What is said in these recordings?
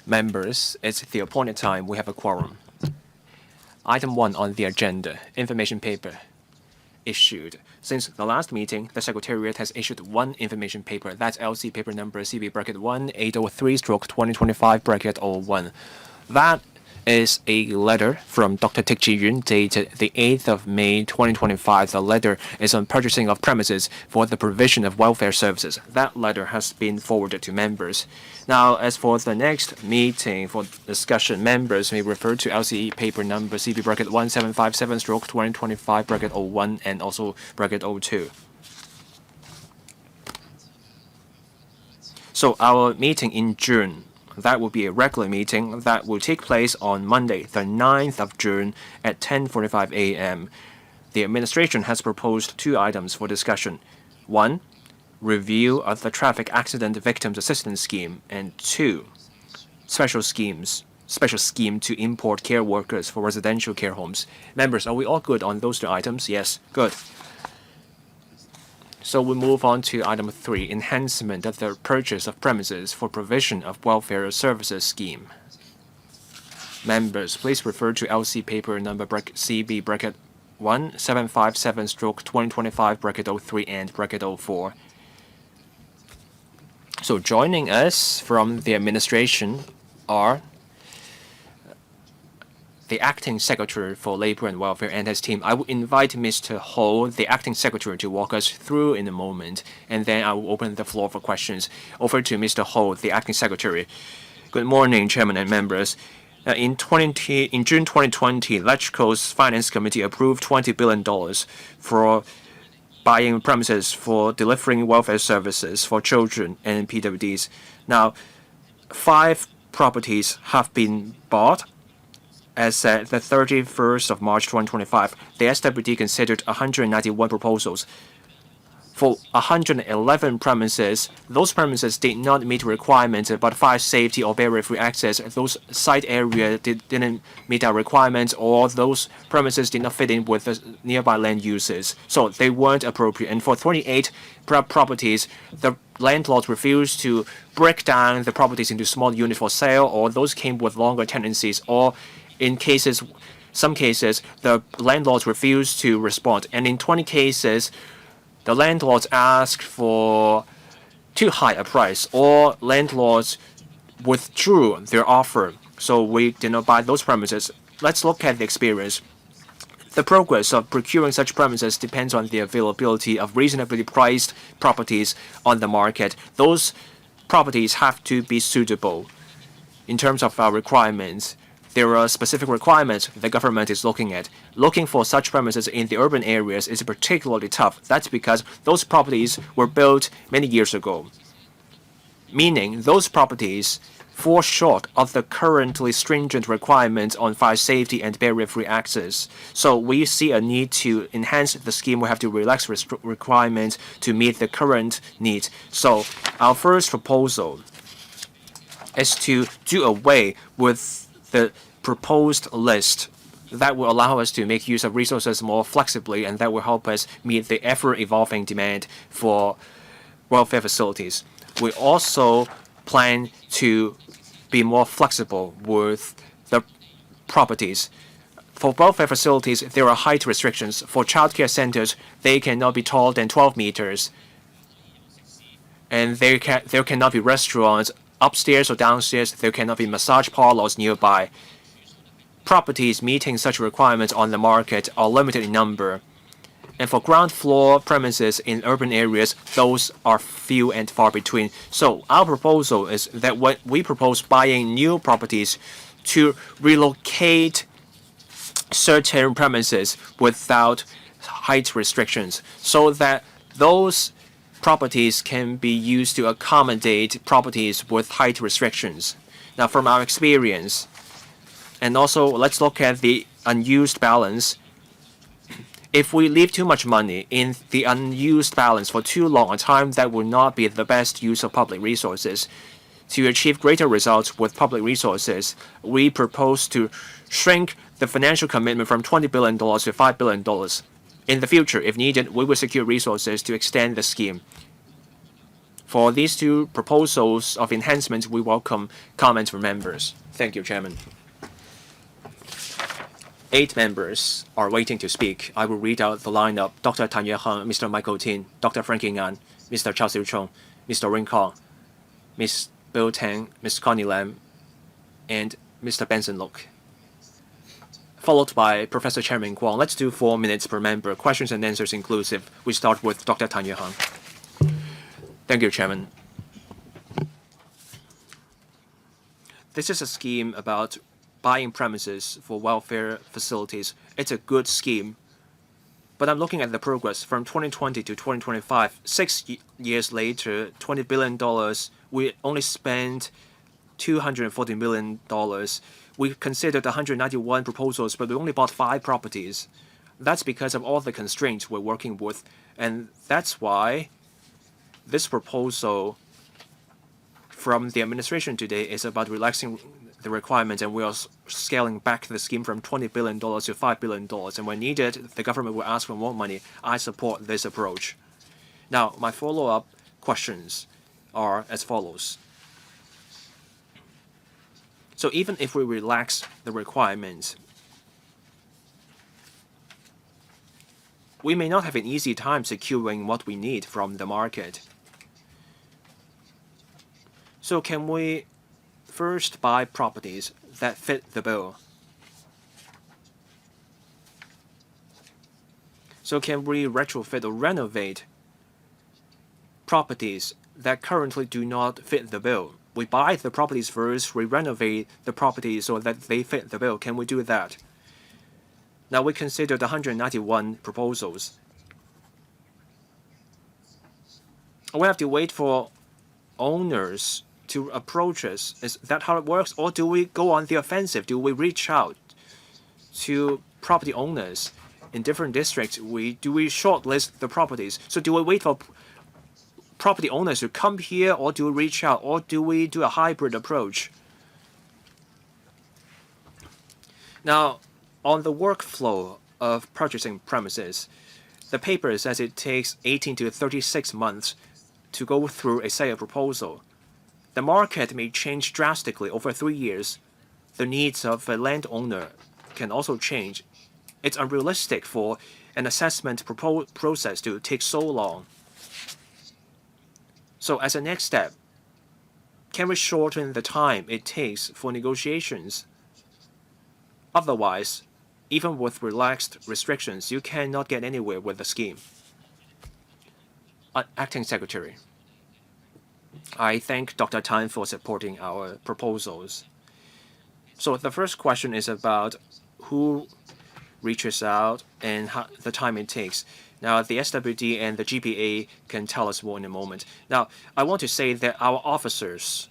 Members, it's the appointed time. We have a quorum. Item 1 on the agenda, information paper issued. Since the last meeting, the Secretariat has issued one information paper. That's LC paper number CB bracket 1803/2025 bracket 01. That is a letter from Dr. TIK Chi-yuen dated the 8th of May 2025. The letter is on purchasing of premises for the provision of welfare services. That letter has been forwarded to members. Now, as for the next meeting for discussion, members may refer to LCE paper number CB bracket 1757/2025 bracket 01 and also bracket 02. So our meeting in June, that will be a regular meeting that will take place on Monday, the 9th of June at 10:45 a.m. The administration has proposed two items for discussion. One, review of the Traffic Accident Victims Assistance Scheme, and two, special scheme to import care workers for residential care homes. Members, are we all good on those two items? Yes, good. So we move on to item 3, enhancement of the purchase of premises for provision of welfare services scheme. Members, please refer to LC paper number CB bracket 1757/2025 bracket 03 and bracket 04. So joining us from the administration are the Acting Secretary for Labor and Welfare and his team. I will invite Mr. Ho, the Acting Secretary, to walk us through in a moment, and then I will open the floor for questions. Over to Mr. Ho, the Acting Secretary. Good morning, Chairman and members. In June 2020, LegCo's Finance Committee approved $20 billion for buying premises for delivering welfare services for children and PWDs. Now, 5 properties have been bought. As at the 31st of March 2025, the SWD considered 191 proposals. For 111 premises, those premises did not meet requirements about fire safety or barrier-free access. Those site area didn't meet our requirements, or those premises did not fit in with the nearby land uses, so they weren't appropriate. And for 28 properties, the landlords refused to break down the properties into small units for sale, or those came with longer tenancies, or in some cases, the landlords refused to respond. And in 20 cases, the landlords asked for too high a price, or landlords withdrew their offer. So we did not buy those premises. Let's look at the experience. The progress of procuring such premises depends on the availability of reasonably priced properties on the market. Those properties have to be suitable in terms of our requirements. There are specific requirements the government is looking at. Looking for such premises in the urban areas is particularly tough. That's because those properties were built many years ago, meaning those properties fall short of the currently stringent requirements on fire safety and barrier-free access. So we see a need to enhance the scheme. We have to relax requirements to meet the current needs. So our first proposal is to do away with the proposed list. That will allow us to make use of resources more flexibly, and that will help us meet the ever-evolving demand for welfare facilities. We also plan to be more flexible with the properties. For welfare facilities, there are height restrictions. For childcare centers, they cannot be taller than 12 meters. And there cannot be restaurants upstairs or downstairs. There cannot be massage parlors nearby. Properties meeting such requirements on the market are limited in number. And for ground floor premises in urban areas, those are few and far between. So our proposal is that when we propose buying new properties to relocate certain premises without height restrictions, so that those properties can be used to accommodate properties with height restrictions. Now, from our experience, and also let's look at the unused balance. If we leave too much money in the unused balance for too long a time, that will not be the best use of public resources. To achieve greater results with public resources, we propose to shrink the financial commitment from $20 billion to $5 billion. In the future, if needed, we will secure resources to extend the scheme. For these two proposals of enhancement, we welcome comments from members. Thank you, Chairman. 8 members are waiting to speak. I will read out the lineup: Dr. Tan Yue-hung, Mr. Michael Tin, Dr. Frankie Ngan, Mr. Chao Siu-chung, Mr. Ring Kong, Ms. Bill Tang, Ms. Connie Lam, and Mr. Benson Look, followed by Professor Chairman Kwong. Let's do 4 minutes per member, questions and answers inclusive. We start with Dr. Tan Yue-hung. Thank you, Chairman. This is a scheme about buying premises for welfare facilities. It's a good scheme. But I'm looking at the progress from 2020 to 2025. 6 years later, $20 billion, we only spent $240 million. We considered 191 proposals, but we only bought 5 properties. That's because of all the constraints we're working with. And that's why this proposal from the administration today is about relaxing the requirements, and we are scaling back the scheme from $20 billion to $5 billion. And when needed, the government will ask for more money. I support this approach. Now, my follow-up questions are as follows. So even if we relax the requirements, we may not have an easy time securing what we need from the market. So can we first buy properties that fit the bill? So can we retrofit or renovate properties that currently do not fit the bill? We buy the properties first, we renovate the properties so that they fit the bill. Can we do that? Now we considered 191 proposals. We have to wait for owners to approach us. Is that how it works? Or do we go on the offensive? Do we reach out to property owners in different districts? Do we shortlist the properties? So do we wait for property owners to come here, or do we reach out, or do we do a hybrid approach? Now, on the workflow of purchasing premises, the paper says it takes 18 to 36 months to go through a sale proposal. The market may change drastically over 3 years. The needs of a landowner can also change. It's unrealistic for an assessment process to take so long. So as a next step, can we shorten the time it takes for negotiations? Otherwise, even with relaxed restrictions, you cannot get anywhere with the scheme. Acting Secretary, I thank Dr. Tan for supporting our proposals. So the first question is about who reaches out and the time it takes. Now, the SWD and the GPA can tell us more in a moment. Now, I want to say that our officers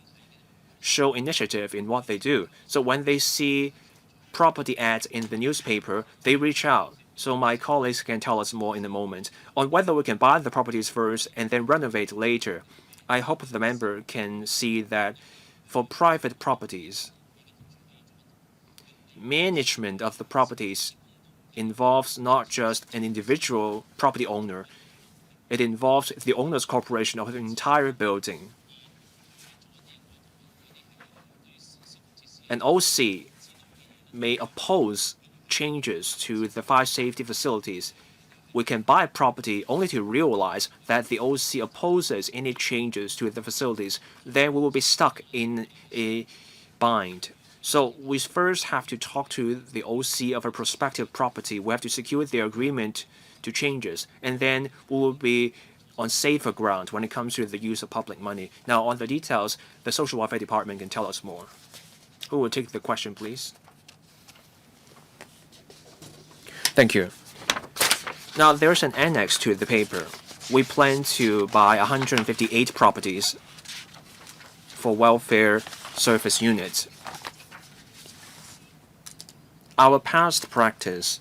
show initiative in what they do. So when they see property ads in the newspaper, they reach out. So my colleagues can tell us more in a moment on whether we can buy the properties first and then renovate later. I hope the member can see that for private properties, management of the properties involves not just an individual property owner. It involves the owner's corporation of the entire building. An OC may oppose changes to the fire safety facilities. We can buy property only to realize that the OC opposes any changes to the facilities. Then we will be stuck in a bind. So we first have to talk to the OC of a prospective property. We have to secure their agreement to changes, and then we will be on safer ground when it comes to the use of public money. Now, on the details, the Social Welfare Department can tell us more. Who will take the question, please? Thank you. Now, there's an annex to the paper. We plan to buy 158 properties for welfare service units. Our past practice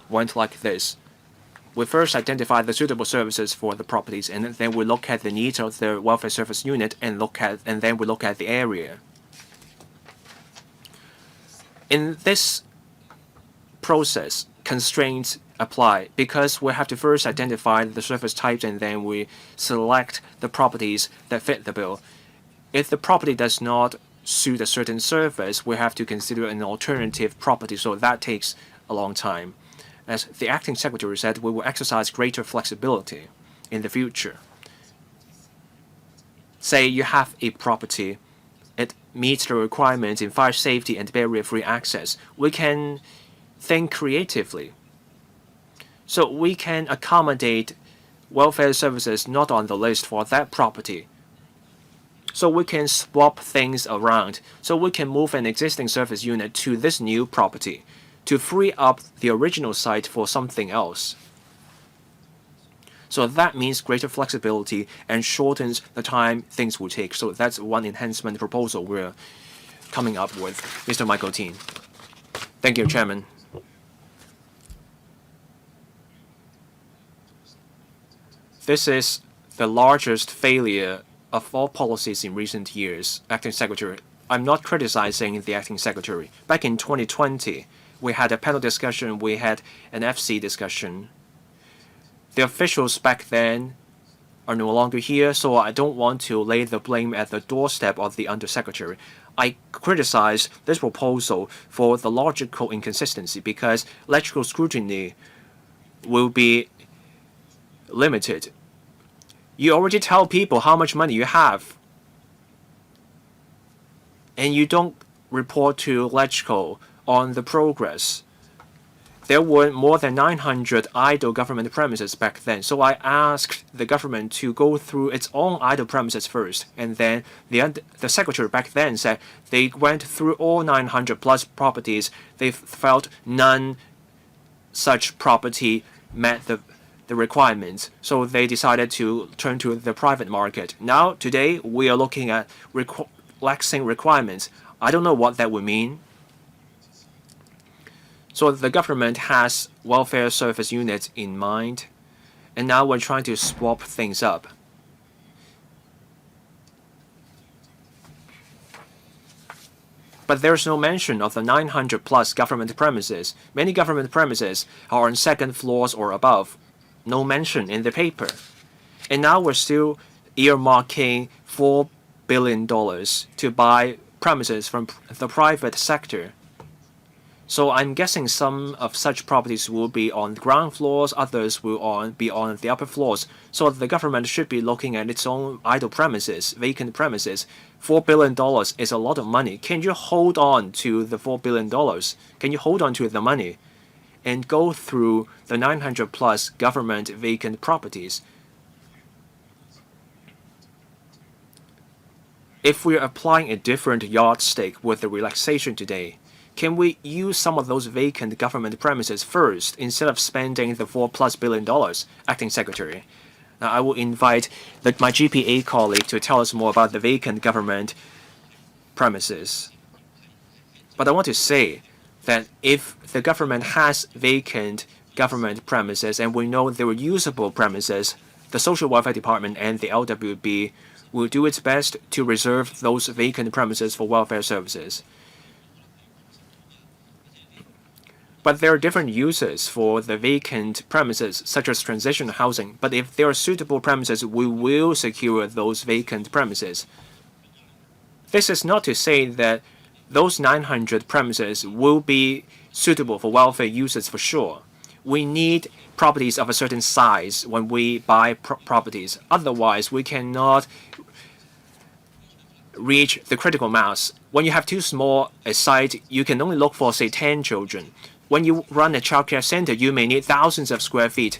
went like this. We first identify the suitable services for the properties, and then we look at the needs of the welfare service unit and then we look at the area. In this process, constraints apply, because we have to first identify the service types and then we select the properties that fit the bill. If the property does not suit a certain service, we have to consider an alternative property, so that takes a long time. As the acting secretary said, we will exercise greater flexibility in the future. Say you have a property, it meets the requirements in fire safety and barrier-free access. We can think creatively. So we can accommodate welfare services not on the list for that property. So we can swap things around. So we can move an existing service unit to this new property to free up the original site for something else. So that means greater flexibility and shortens the time things will take. So that's one enhancement proposal we're coming up with. Mr. Michael Teen. Thank you, Chairman. This is the largest failure of all policies in recent years, Acting Secretary. I'm not criticizing the Acting Secretary. Back in 2020, we had a panel discussion, we had an FC discussion. The officials back then are no longer here, so I don't want to lay the blame at the doorstep of the Undersecretary. I criticize this proposal for the logical inconsistency because electrical scrutiny will be limited. You already tell people how much money you have, and you don't report to electrical on the progress. There were more than 900 idle government premises back then, so I asked the government to go through its own idle premises first, and then the secretary back then said they went through all 900 plus properties. They felt none such property met the requirements, so they decided to turn to the private market. Now, today, we are looking at relaxing requirements. I don't know what that would mean. So the government has welfare service units in mind, and now we're trying to swap things up. But there's no mention of the 900 plus government premises. Many government premises are on second floors or above. No mention in the paper. And now we're still earmarking $4 billion to buy premises from the private sector. So I'm guessing some of such properties will be on ground floors, others will be on the upper floors. So the government should be looking at its own idle premises, vacant premises. $4 billion is a lot of money. Can you hold on to the $4 billion? Can you hold on to the money and go through the 900 plus government vacant properties? If we're applying a different yardstick with the relaxation today, can we use some of those vacant government premises first instead of spending the $4+ billion, Acting Secretary? Now, I will invite my GPA colleague to tell us more about the vacant government premises. But I want to say that if the government has vacant government premises and we know they were usable premises, the Social Welfare Department and the LWB will do its best to reserve those vacant premises for welfare services. But there are different uses for the vacant premises, such as transition housing. But if there are suitable premises, we will secure those vacant premises. This is not to say that those 900 premises will be suitable for welfare uses for sure. We need properties of a certain size when we buy properties. Otherwise, we cannot reach the critical mass. When you have too small a site, you can only look for, say, 10 children. When you run a childcare center, you may need thousands of square feet.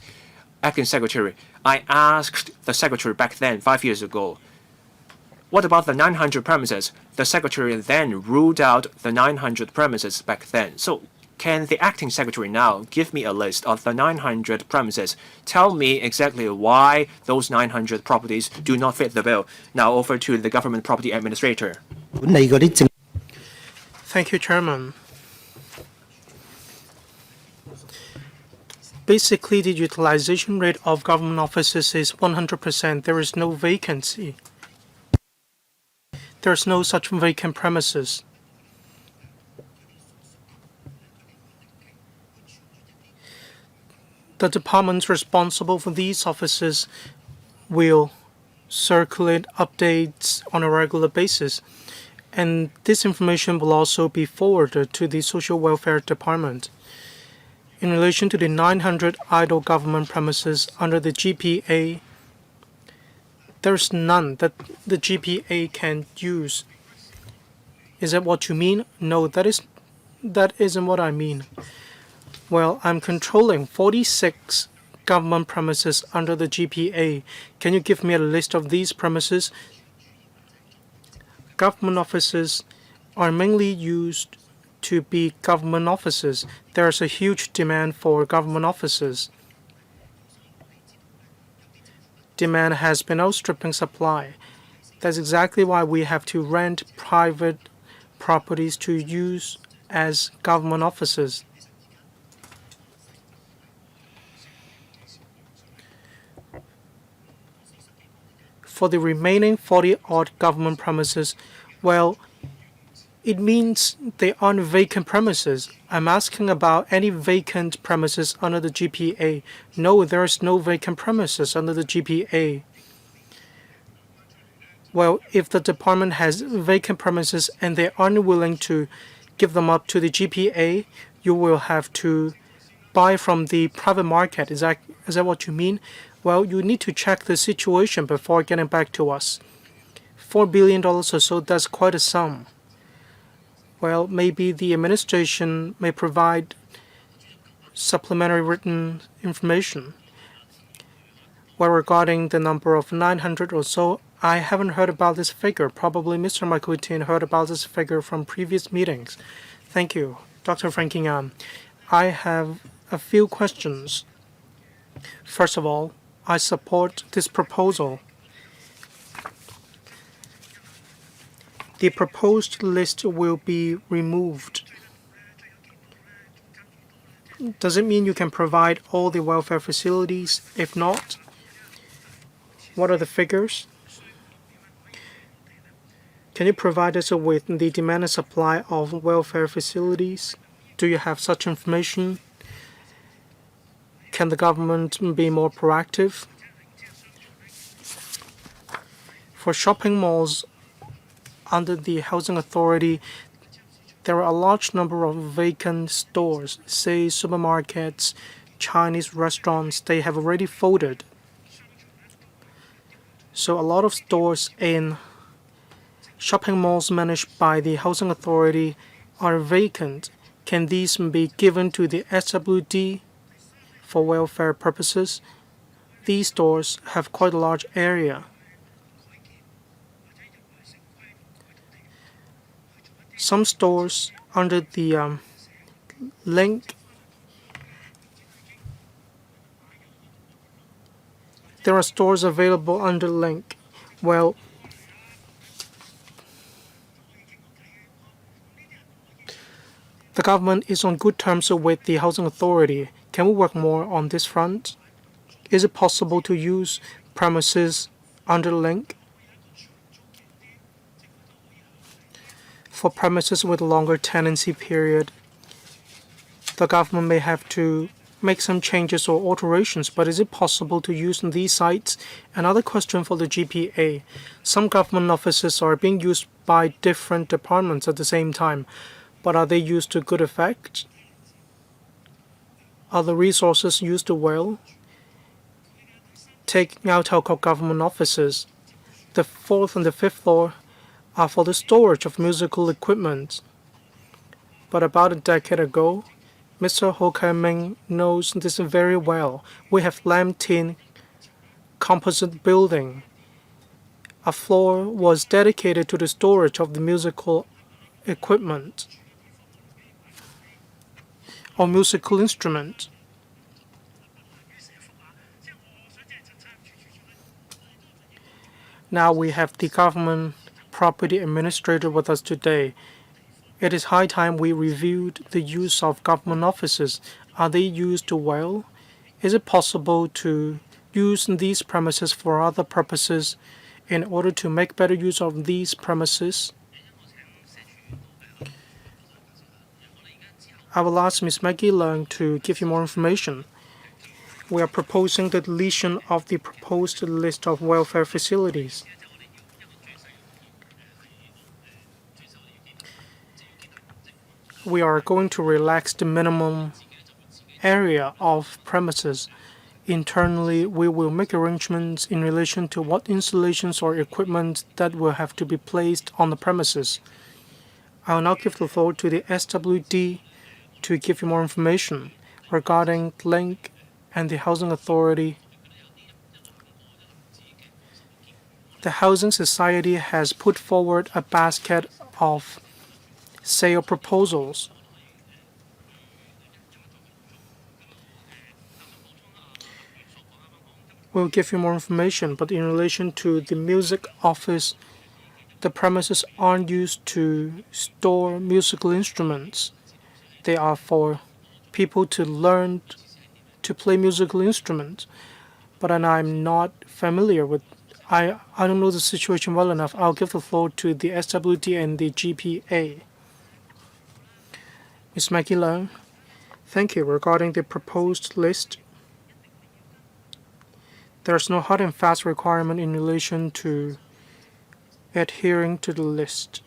Acting Secretary, I asked the Secretary back then, 5 years ago, what about the 900 premises? The Secretary then ruled out the 900 premises back then. So can the Acting Secretary now give me a list of the 900 premises? Tell me exactly why those 900 properties do not fit the bill. Now over to the Government Property Administrator. Thank you, Chairman. Basically, the utilization rate of government offices is 100%. There is no vacancy. There's no such vacant premises. The departments responsible for these offices will circulate updates on a regular basis, and this information will also be forwarded to the Social Welfare Department. In relation to the 900 idle government premises under the GPA, there's none that the GPA can use. Is that what you mean? No, that isn't what I mean. Well, I'm controlling 46 government premises under the GPA. Can you give me a list of these premises? Government offices are mainly used to be government offices. There's a huge demand for government offices. Demand has been outstripping supply. That's exactly why we have to rent private properties to use as government offices. For the remaining 40-odd government premises, well, it means they aren't vacant premises. I'm asking about any vacant premises under the GPA. No, there's no vacant premises under the GPA. Well, if the department has vacant premises and they aren't willing to give them up to the GPA, you will have to buy from the private market. Is that what you mean? Well, you need to check the situation before getting back to us. $4 billion or so, that's quite a sum. Well, maybe the administration may provide supplementary written information. Well, regarding the number of 900 or so, I haven't heard about this figure. Probably Mr. Michael Tin heard about this figure from previous meetings. Thank you. Dr. Franking An. I have a few questions. First of all, I support this proposal. The proposed list will be removed. Does it mean you can provide all the welfare facilities? If not, what are the figures? Can you provide us with the demand and supply of welfare facilities? Do you have such information? Can the government be more proactive? For shopping malls under the Housing Authority, there are a large number of vacant stores, say supermarkets, Chinese restaurants. They have already folded. So a lot of stores in shopping malls managed by the Housing Authority are vacant. Can these be given to the SWD for welfare purposes? These stores have quite a large area. Some stores under the link, there are stores available under link. Well, the government is on good terms with the Housing Authority. Can we work more on this front? Is it possible to use premises under link? For premises with longer tenancy period, the government may have to make some changes or alterations, but is it possible to use these sites? Another question for the GPA. Some government offices are being used by different departments at the same time, but are they used to good effect? Are the resources used well? Take Ngau Tau Kok government offices. The 4th and the 5th floor are for the storage of musical equipment. But about a decade ago, Mr. Ho Kai-ming knows this very well. We have Lam Tin composite building. A floor was dedicated to the storage of the musical equipment or musical instrument. Now we have the government property administrator with us today. It is high time we reviewed the use of government offices. Are they used well? Is it possible to use these premises for other purposes in order to make better use of these premises? I will ask Ms. Maggie Leung to give you more information. We are proposing the deletion of the proposed list of welfare facilities. We are going to relax the minimum area of premises. Internally, we will make arrangements in relation to what installations or equipment that will have to be placed on the premises. I will now give the floor to the SWD to give you more information regarding Link and the Housing Authority. The Housing Society has put forward a basket of sale proposals. We'll give you more information, but in relation to the music office, the premises aren't used to store musical instruments. They are for people to learn to play musical instruments. But I'm not familiar with, I don't know the situation well enough. I'll give the floor to the SWD and the GPA. Ms. Maggie Leung, thank you. Regarding the proposed list, there's no hard and fast requirement in relation to adhering to the list.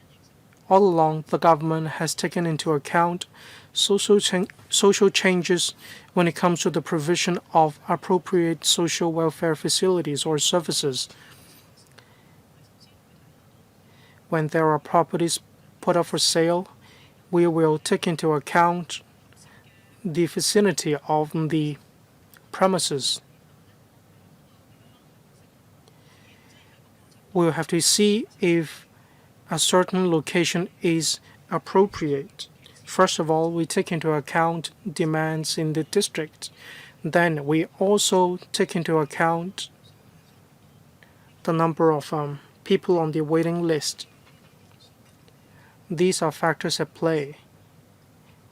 All along, the government has taken into account social changes when it comes to the provision of appropriate social welfare facilities or services. When there are properties put up for sale, we will take into account the vicinity of the premises. We'll have to see if a certain location is appropriate. First of all, we take into account demands in the district. Then we also take into account the number of people on the waiting list. These are factors at play.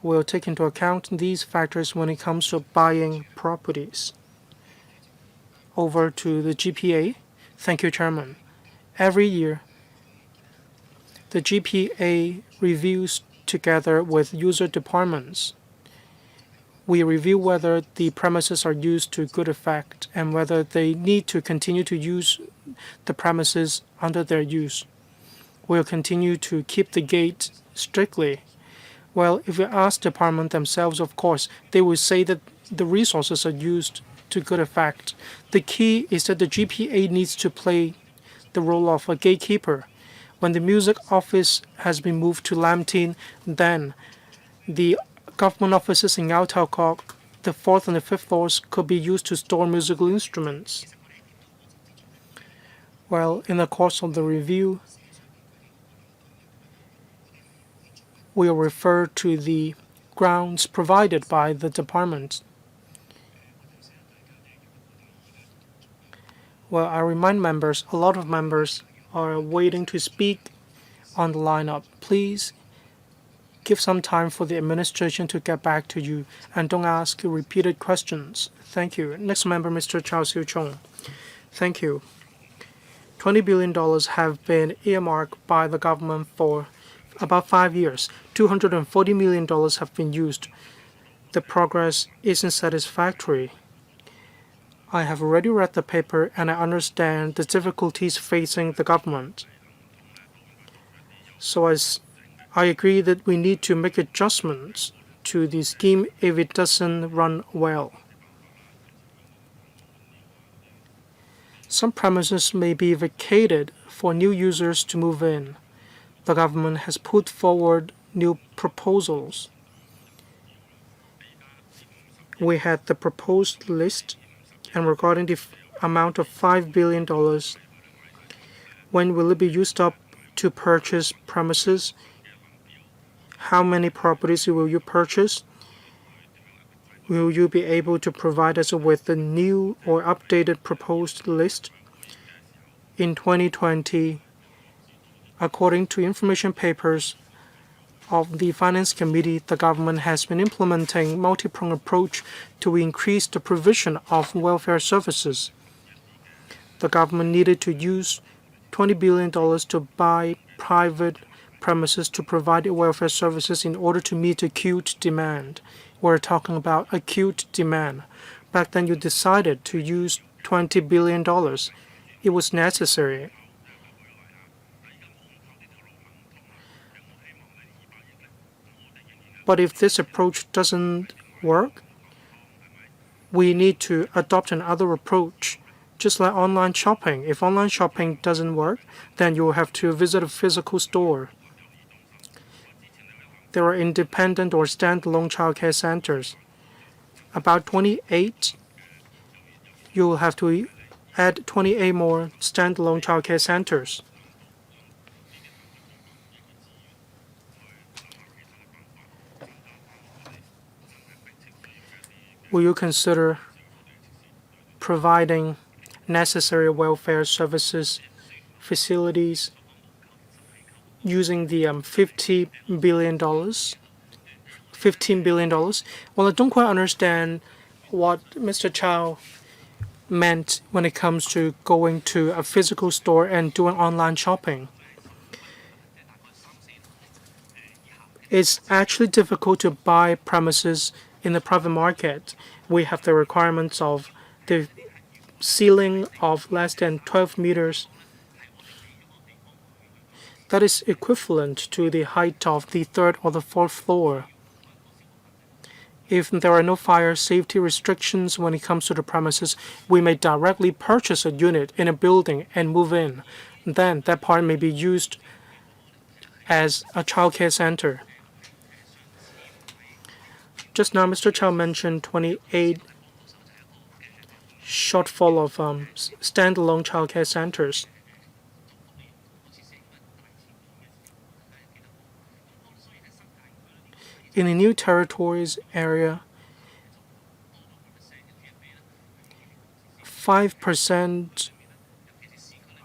We'll take into account these factors when it comes to buying properties. Over to the GPA. Thank you, Chairman. Every year, the GPA reviews together with user departments. We review whether the premises are used to good effect and whether they need to continue to use the premises under their use. We'll continue to keep the gate strictly. Well, if you ask the department themselves, of course, they will say that the resources are used to good effect. The key is that the GPA needs to play the role of a gatekeeper. When the music office has been moved to Lam Tin, then the government offices in Yau Tau Kok, the 4th and the 5th floors, could be used to store musical instruments. Well, in the course of the review, we will refer to the grounds provided by the department. Well, I remind members, a lot of members are waiting to speak on the lineup. Please give some time for the administration to get back to you and don't ask repeated questions. Thank you. Next member, Mr. Chao Siu Chong. Thank you. $20 billion have been earmarked by the government for about 5 years. $240 million have been used. The progress isn't satisfactory. I have already read the paper and I understand the difficulties facing the government. So I agree that we need to make adjustments to the scheme if it doesn't run well. Some premises may be vacated for new users to move in. The government has put forward new proposals. We had the proposed list, and regarding the amount of $5 billion, when will it be used up to purchase premises? How many properties will you purchase? Will you be able to provide us with the new or updated proposed list? In 2020, according to information papers of the Finance Committee, the government has been implementing multi-pronged approach to increase the provision of welfare services. The government needed to use $20 billion to buy private premises to provide welfare services in order to meet acute demand. We're talking about acute demand. Back then you decided to use $20 billion. It was necessary. But if this approach doesn't work, we need to adopt another approach, just like online shopping. If online shopping doesn't work, then you will have to visit a physical store. There are independent or standalone childcare centers. About 28, you will have to add 28 more standalone childcare centers. Will you consider providing necessary welfare services, facilities, using the $15 billion? Well, I don't quite understand what Mr. Chow meant when it comes to going to a physical store and doing online shopping. It's actually difficult to buy premises in the private market. We have the requirements of the ceiling of less than 12 meters. That is equivalent to the height of the third or the fourth floor. If there are no fire safety restrictions when it comes to the premises, we may directly purchase a unit in a building and move in. Then that part may be used as a childcare center. Just now, Mr. Chow mentioned 28 shortfall of standalone childcare centers. In the new territories area, 5%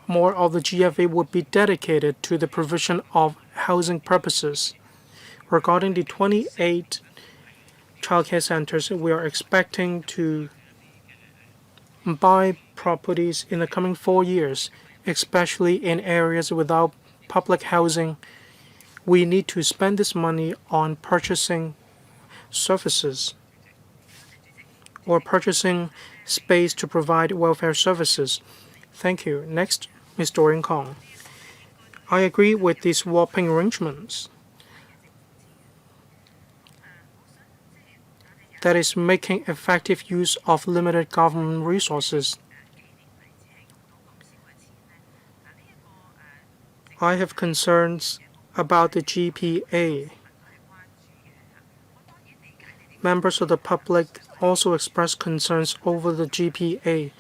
more of the GFA would be dedicated to the provision of housing purposes. Regarding the 28 childcare centers, we are expecting to buy properties in the coming 4 years, especially in areas without public housing. We need to spend this money on purchasing services or purchasing space to provide welfare services. Thank you. Next, Ms. Doreen Kong. I agree with these swapping arrangements. That is making effective use of limited government resources. I have concerns about the GPA. Members of the public also expressed concerns over the GPA.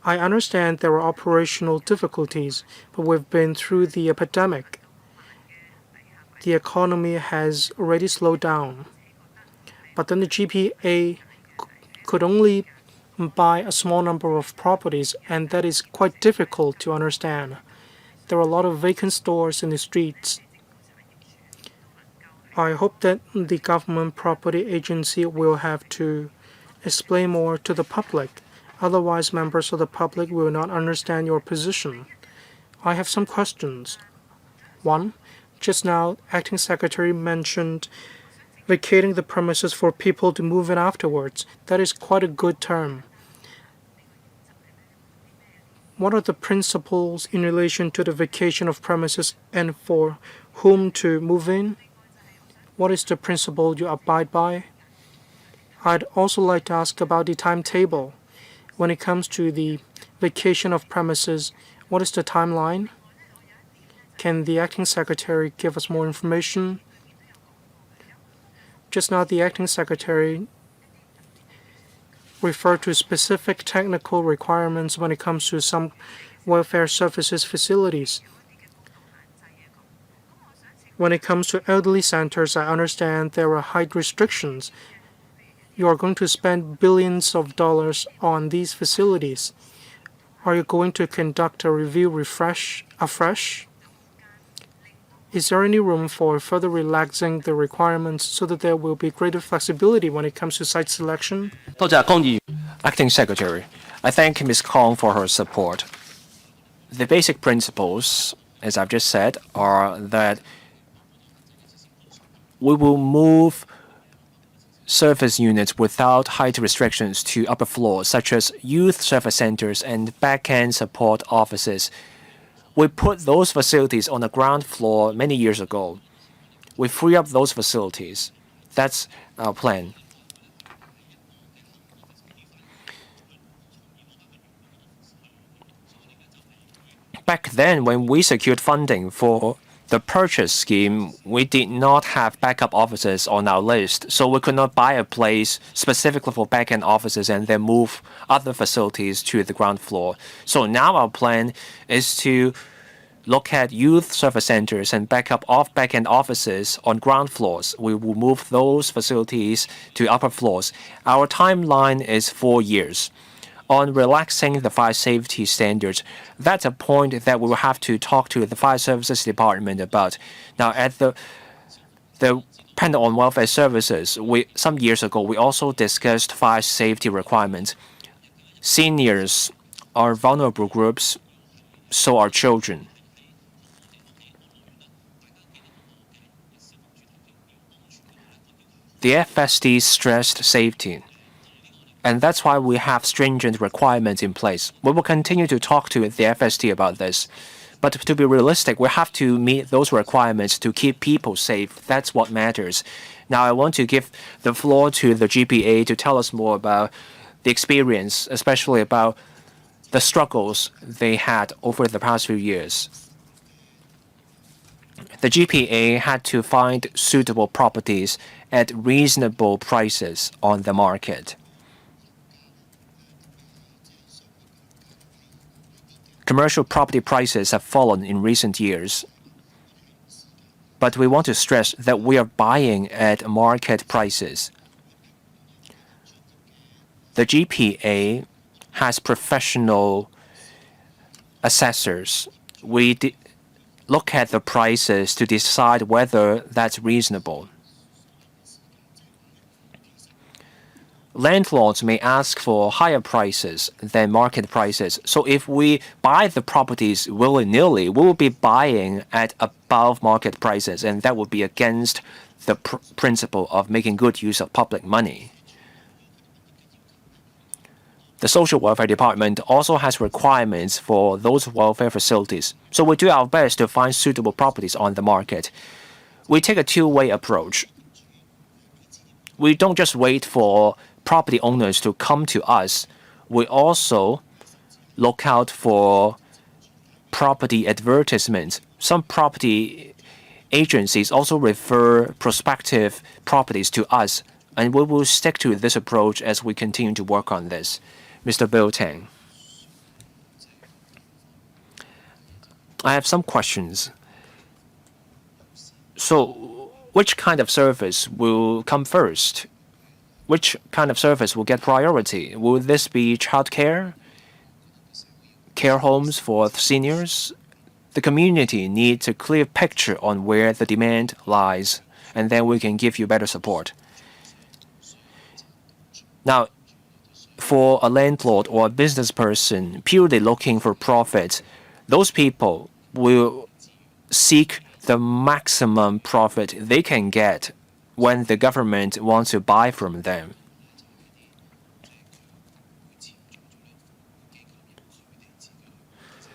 I understand there are operational difficulties, but we've been through the epidemic. The economy has already slowed down. But then the GPA could only buy a small number of properties, and that is quite difficult to understand. There are a lot of vacant stores in the streets. I hope that the government property agency will have to explain more to the public. Otherwise, members of the public will not understand your position. I have some questions. One, just now, Acting Secretary mentioned vacating the premises for people to move in afterwards. That is quite a good term. What are the principles in relation to the vacation of premises and for whom to move in? What is the principle you abide by? I'd also like to ask about the timetable. When it comes to the vacation of premises, what is the timeline? Can the Acting Secretary give us more information? Just now, the Acting Secretary referred to specific technical requirements when it comes to some welfare services facilities. When it comes to elderly centers, I understand there are height restrictions. You are going to spend billions of dollars on these facilities. Are you going to conduct a review afresh? Is there any room for further relaxing the requirements so that there will be greater flexibility when it comes to site selection? Acting Secretary, I thank Ms. Kong for her support. The basic principles, as I've just said, are that we will move service units without height restrictions to upper floors, such as youth service centers and back-end support offices. We put those facilities on the ground floor many years ago. We free up those facilities. That's our plan. Back then, when we secured funding for the purchase scheme, we did not have backup offices on our list, so we could not buy a place specifically for back-end offices and then move other facilities to the ground floor. So now our plan is to look at youth service centers and back-end offices on ground floors. We will move those facilities to upper floors. Our timeline is 4 years. On relaxing the fire safety standards, that's a point that we will have to talk to the fire services department about. Now, at the panel on welfare services, some years ago we also discussed fire safety requirements. Seniors are vulnerable groups, so are children. The FSD stressed safety, and that's why we have stringent requirements in place. We will continue to talk to the FSD about this. But to be realistic, we have to meet those requirements to keep people safe. That's what matters. Now, I want to give the floor to the GPA to tell us more about the experience, especially about the struggles they had over the past few years. The GPA had to find suitable properties at reasonable prices on the market. Commercial property prices have fallen in recent years, but we want to stress that we are buying at market prices. The GPA has professional assessors. We look at the prices to decide whether that's reasonable. Landlords may ask for higher prices than market prices. So if we buy the properties willy-nilly, we will be buying at above market prices, and that would be against the principle of making good use of public money. The Social Welfare Department also has requirements for those welfare facilities. So we do our best to find suitable properties on the market. We take a two-way approach. We don't just wait for property owners to come to us. We also look out for property advertisements. Some property agencies also refer prospective properties to us, and we will stick to this approach as we continue to work on this. Mr. Bill Tang. I have some questions. So, which kind of service will come first? Which kind of service will get priority? Will this be childcare, care homes for seniors? The community needs a clear picture on where the demand lies, and then we can give you better support. Now, for a landlord or a business person purely looking for profit, those people will seek the maximum profit they can get when the government wants to buy from them.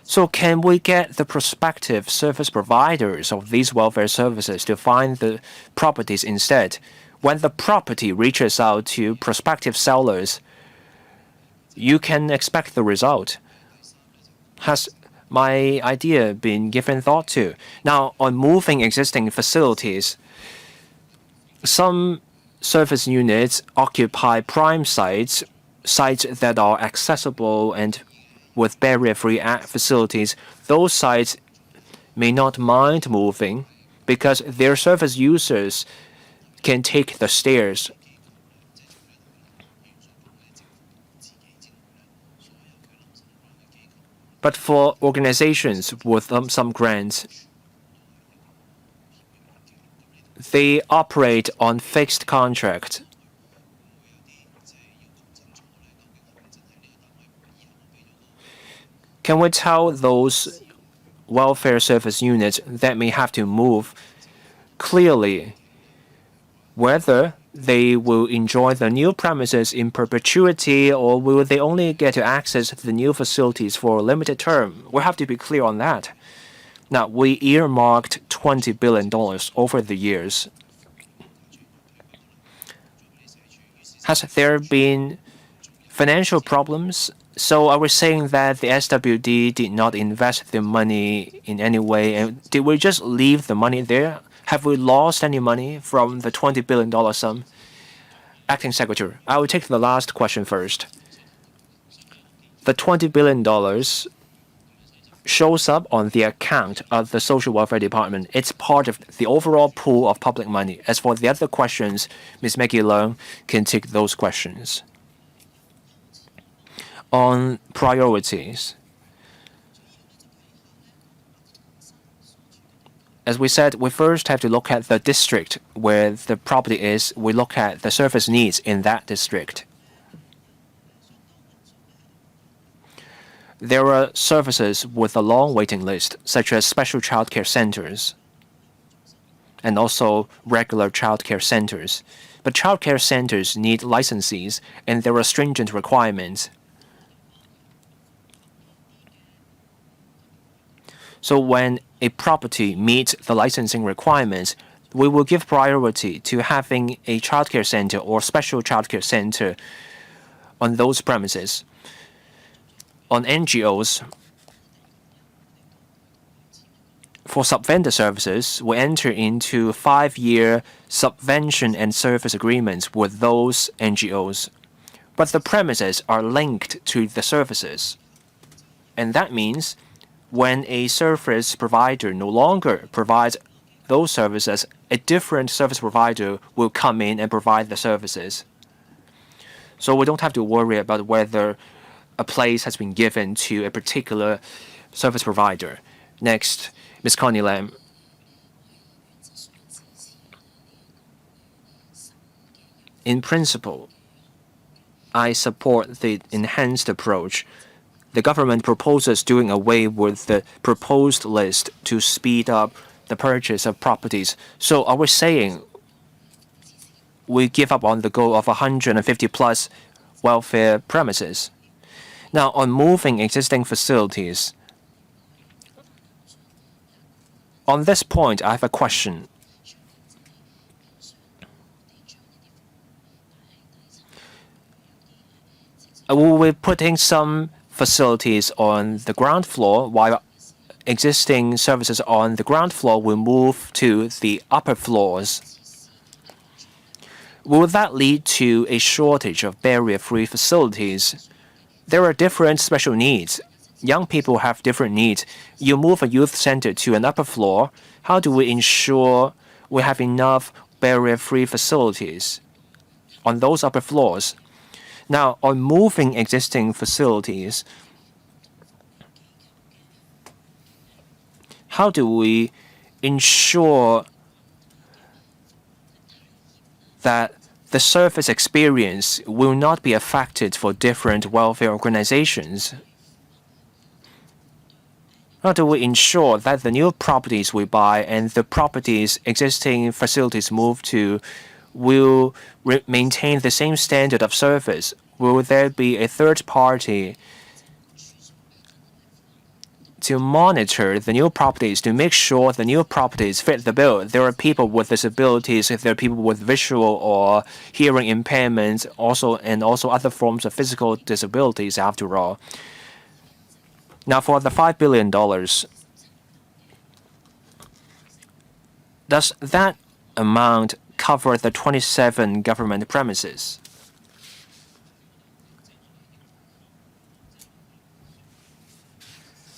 So can we get the prospective service providers of these welfare services to find the properties instead? When the property reaches out to prospective sellers, you can expect the result. Has my idea been given thought to? Now, on moving existing facilities, some service units occupy prime sites that are accessible and with barrier-free facilities. Those sites may not mind moving because their service users can take the stairs. But for organizations with some grants, they operate on fixed contract. Can we tell those welfare service units that may have to move clearly whether they will enjoy the new premises in perpetuity, or will they only get to access the new facilities for a limited term? We have to be clear on that. Now, we earmarked $20 billion over the years. Has there been financial problems? So are we saying that the SWD did not invest the money in any way, and did we just leave the money there? Have we lost any money from the $20 billion sum? Acting Secretary, I will take the last question first. The $20 billion shows up on the account of the Social Welfare Department. It's part of the overall pool of public money. As for the other questions, Ms. Maggie Leung can take those questions. On priorities, as we said, we first have to look at the district where the property is. We look at the service needs in that district. There are services with a long waiting list, such as special childcare centers and also regular childcare centers. But childcare centers need licenses, and there are stringent requirements. So when a property meets the licensing requirements, we will give priority to having a childcare center or special childcare center on those premises. On NGOs, for subvendor services, we enter into 5-year subvention and service agreements with those NGOs. But the premises are linked to the services. And that means when a service provider no longer provides those services, a different service provider will come in and provide the services. So we don't have to worry about whether a place has been given to a particular service provider. Next, Ms. Connie Lam. In principle, I support the enhanced approach. The government proposes doing away with the proposed list to speed up the purchase of properties. So are we saying we give up on the goal of 150 plus welfare premises? Now, on moving existing facilities, on this point, I have a question. Will we putting some facilities on the ground floor while existing services on the ground floor will move to the upper floors? Will that lead to a shortage of barrier-free facilities? There are different special needs. Young people have different needs. You move a youth center to an upper floor. How do we ensure we have enough barrier-free facilities on those upper floors? Now, on moving existing facilities, how do we ensure that the service experience will not be affected for different welfare organizations? How do we ensure that the new properties we buy and the properties existing facilities move to will maintain the same standard of service? Will there be a third party to monitor the new properties to make sure the new properties fit the bill? There are people with disabilities, there are people with visual or hearing impairments, and also other forms of physical disabilities after all. Now for the $5 billion, does that amount cover the 27 government premises?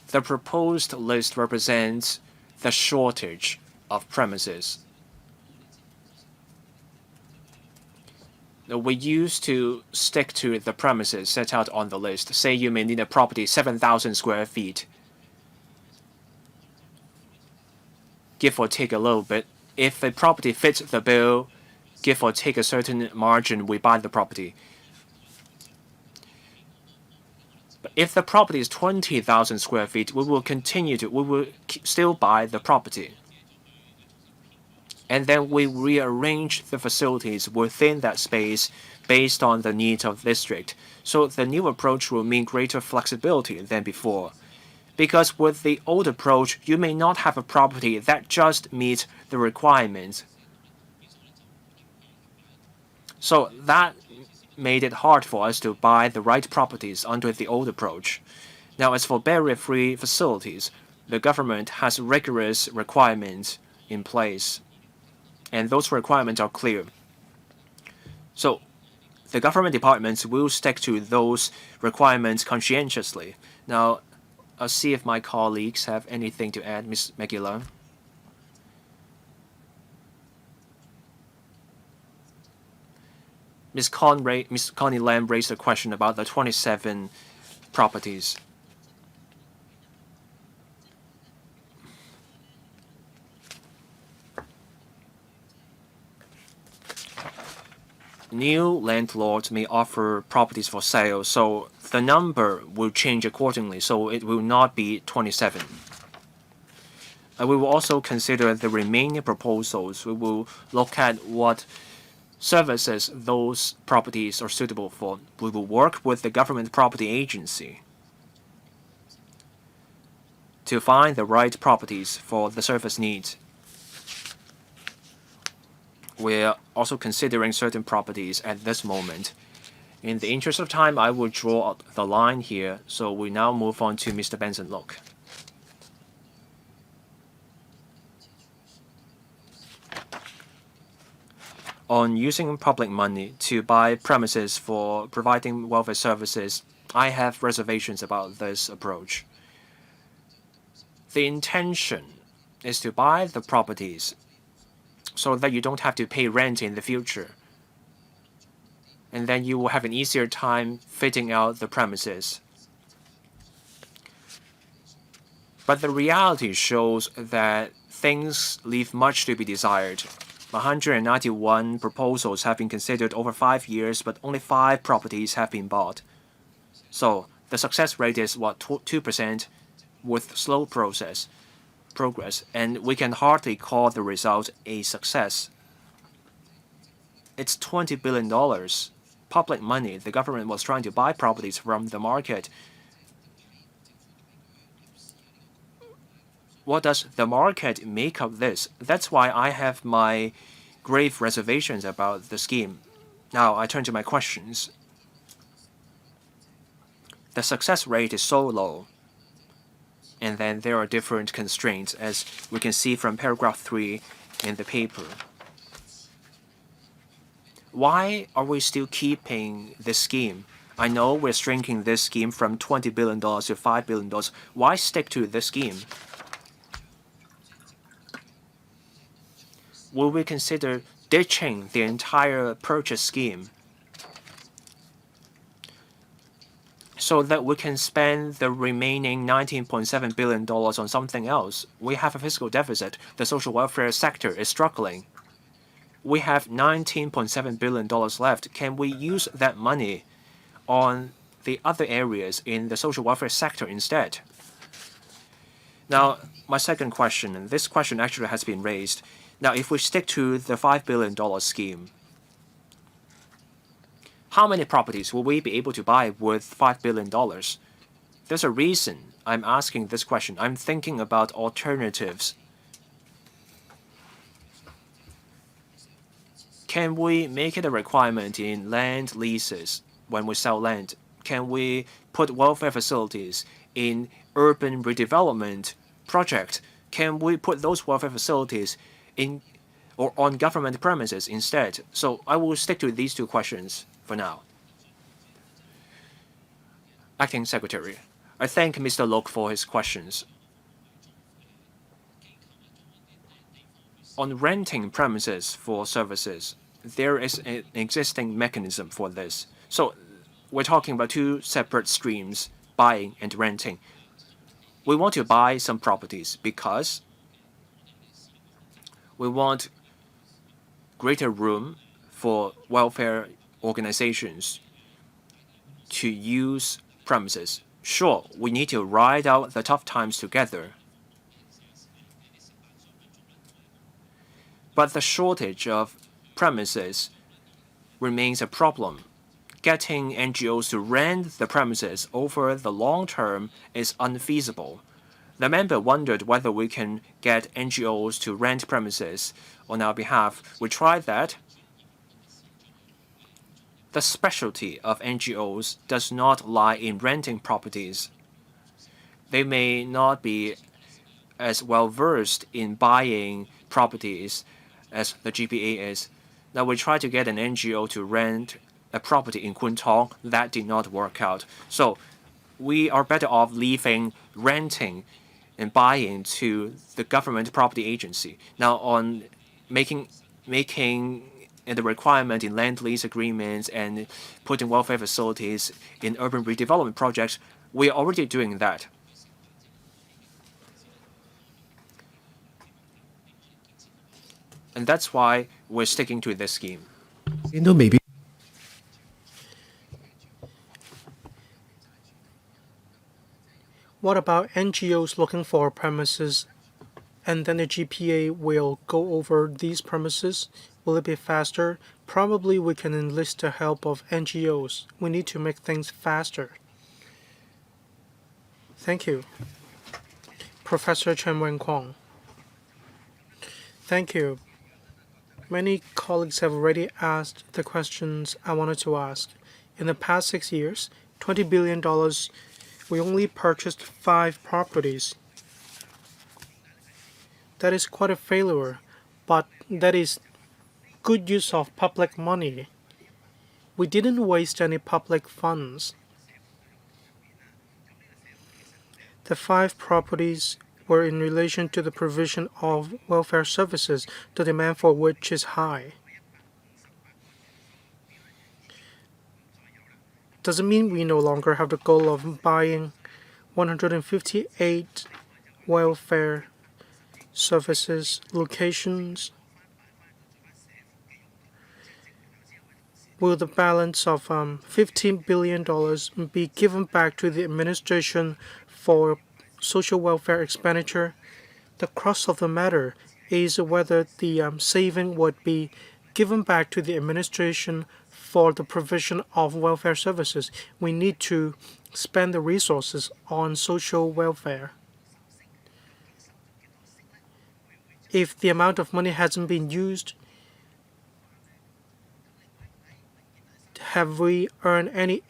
The proposed list represents the shortage of premises. We used to stick to the premises set out on the list. Say you may need a property 7,000 square feet. Give or take a little bit. If a property fits the bill, give or take a certain margin, we buy the property. But if the property is 20,000 square feet, we will still buy the property. and then we rearrange the facilities within that space based on the needs of the district. So the new approach will mean greater flexibility than before. Because with the old approach, you may not have a property that just meets the requirements. So that made it hard for us to buy the right properties under the old approach. Now, as for barrier-free facilities, the government has rigorous requirements in place, and those requirements are clear. So the government departments will stick to those requirements conscientiously. Now, I'll see if my colleagues have anything to add, Ms. Megillah. Ms. Connie Lam raised a question about the 27 properties. New landlords may offer properties for sale, so the number will change accordingly, so it will not be 27. We will also consider the remaining proposals. We will look at what services those properties are suitable for. We will work with the government property agency to find the right properties for the service needs. We're also considering certain properties at this moment. In the interest of time, I will draw the line here, so we now move on to Mr. Benson Look. On using public money to buy premises for providing welfare services, I have reservations about this approach. The intention is to buy the properties so that you don't have to pay rent in the future. And then you will have an easier time fitting out the premises. But the reality shows that things leave much to be desired. 191 proposals have been considered over 5 years, but only 5 properties have been bought. So the success rate is, 2% with slow progress, and we can hardly call the result a success. It's $20 billion. Public money. The government was trying to buy properties from the market. What does the market make of this? That's why I have my grave reservations about the scheme. Now I turn to my questions. The success rate is so low. And then there are different constraints, as we can see from paragraph 3 in the paper. Why are we still keeping this scheme? I know we're shrinking this scheme from $20 billion to $5 billion. Why stick to this scheme? Will we consider ditching the entire purchase scheme so that we can spend the remaining $19.7 billion on something else? We have a fiscal deficit. The social welfare sector is struggling. We have $19.7 billion left. Can we use that money on the other areas in the social welfare sector instead? Now, my second question, and this question actually has been raised. Now, if we stick to the $5 billion scheme, how many properties will we be able to buy with $5 billion? There's a reason I'm asking this question. I'm thinking about alternatives. Can we make it a requirement in land leases when we sell land? Can we put welfare facilities in urban redevelopment projects? Can we put those welfare facilities in or on government premises instead? So I will stick to these two questions for now. Acting Secretary, I thank Mr. Lok for his questions. On renting premises for services, there is an existing mechanism for this. So we're talking about two separate streams, buying and renting. We want to buy some properties because we want greater room for welfare organizations to use premises. Sure, we need to ride out the tough times together. But the shortage of premises remains a problem. Getting NGOs to rent the premises over the long term is unfeasible. The member wondered whether we can get NGOs to rent premises on our behalf. We tried that. The specialty of NGOs does not lie in renting properties. They may not be as well versed in buying properties as the GPA is. Now, we tried to get an NGO to rent a property in Kwun Tong. That did not work out. So we are better off leaving renting and buying to the government property agency. Now, on making the requirement in land lease agreements and putting welfare facilities in urban redevelopment projects, we are already doing that. And that's why we're sticking to this scheme. What about NGOs looking for premises and then the GPA will go over these premises? Will it be faster? Probably we can enlist the help of NGOs. We need to make things faster. Thank you. Professor Chen Wen-Kwong. Thank you. Many colleagues have already asked the questions I wanted to ask. In the past 6 years, $20 billion, we only purchased 5 properties. That is quite a failure, but that is good use of public money. We didn't waste any public funds. The 5 properties were in relation to the provision of welfare services, the demand for which is high. Does it mean we no longer have the goal of buying 158 welfare services locations? Will the balance of $15 billion be given back to the administration for social welfare expenditure? The crux of the matter is whether the saving would be given back to the administration for the provision of welfare services. We need to spend the resources on social welfare. If the amount of money hasn't been used, have we earned any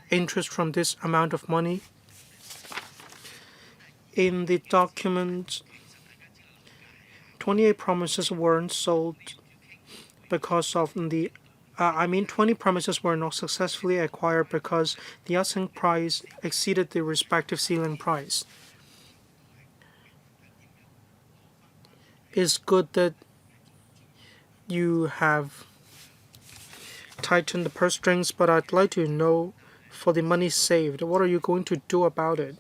interest from this amount of money? In the document, 28 promises weren't sold because of 20 premises were not successfully acquired because the asking price exceeded the respective ceiling price. It's good that you have tightened the purse strings, but I'd like to know, for the money saved, what are you going to do about it?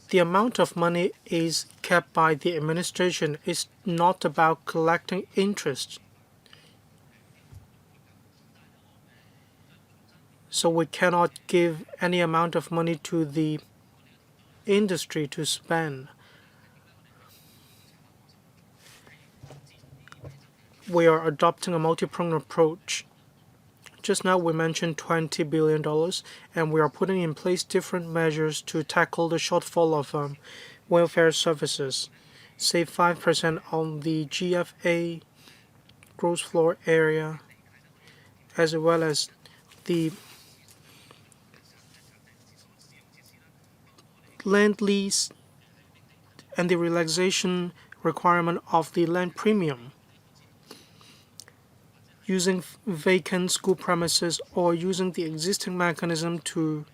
The amount of money is kept by the administration. It's not about collecting interest. So we cannot give any amount of money to the industry to spend. We are adopting a multi-pronged approach. Just now we mentioned $20 billion, and we are putting in place different measures to tackle the shortfall of welfare services. Save 5% on the GFA, gross floor area, as well as the land lease and the relaxation requirement of the land premium. Using vacant school premises or using the existing mechanism to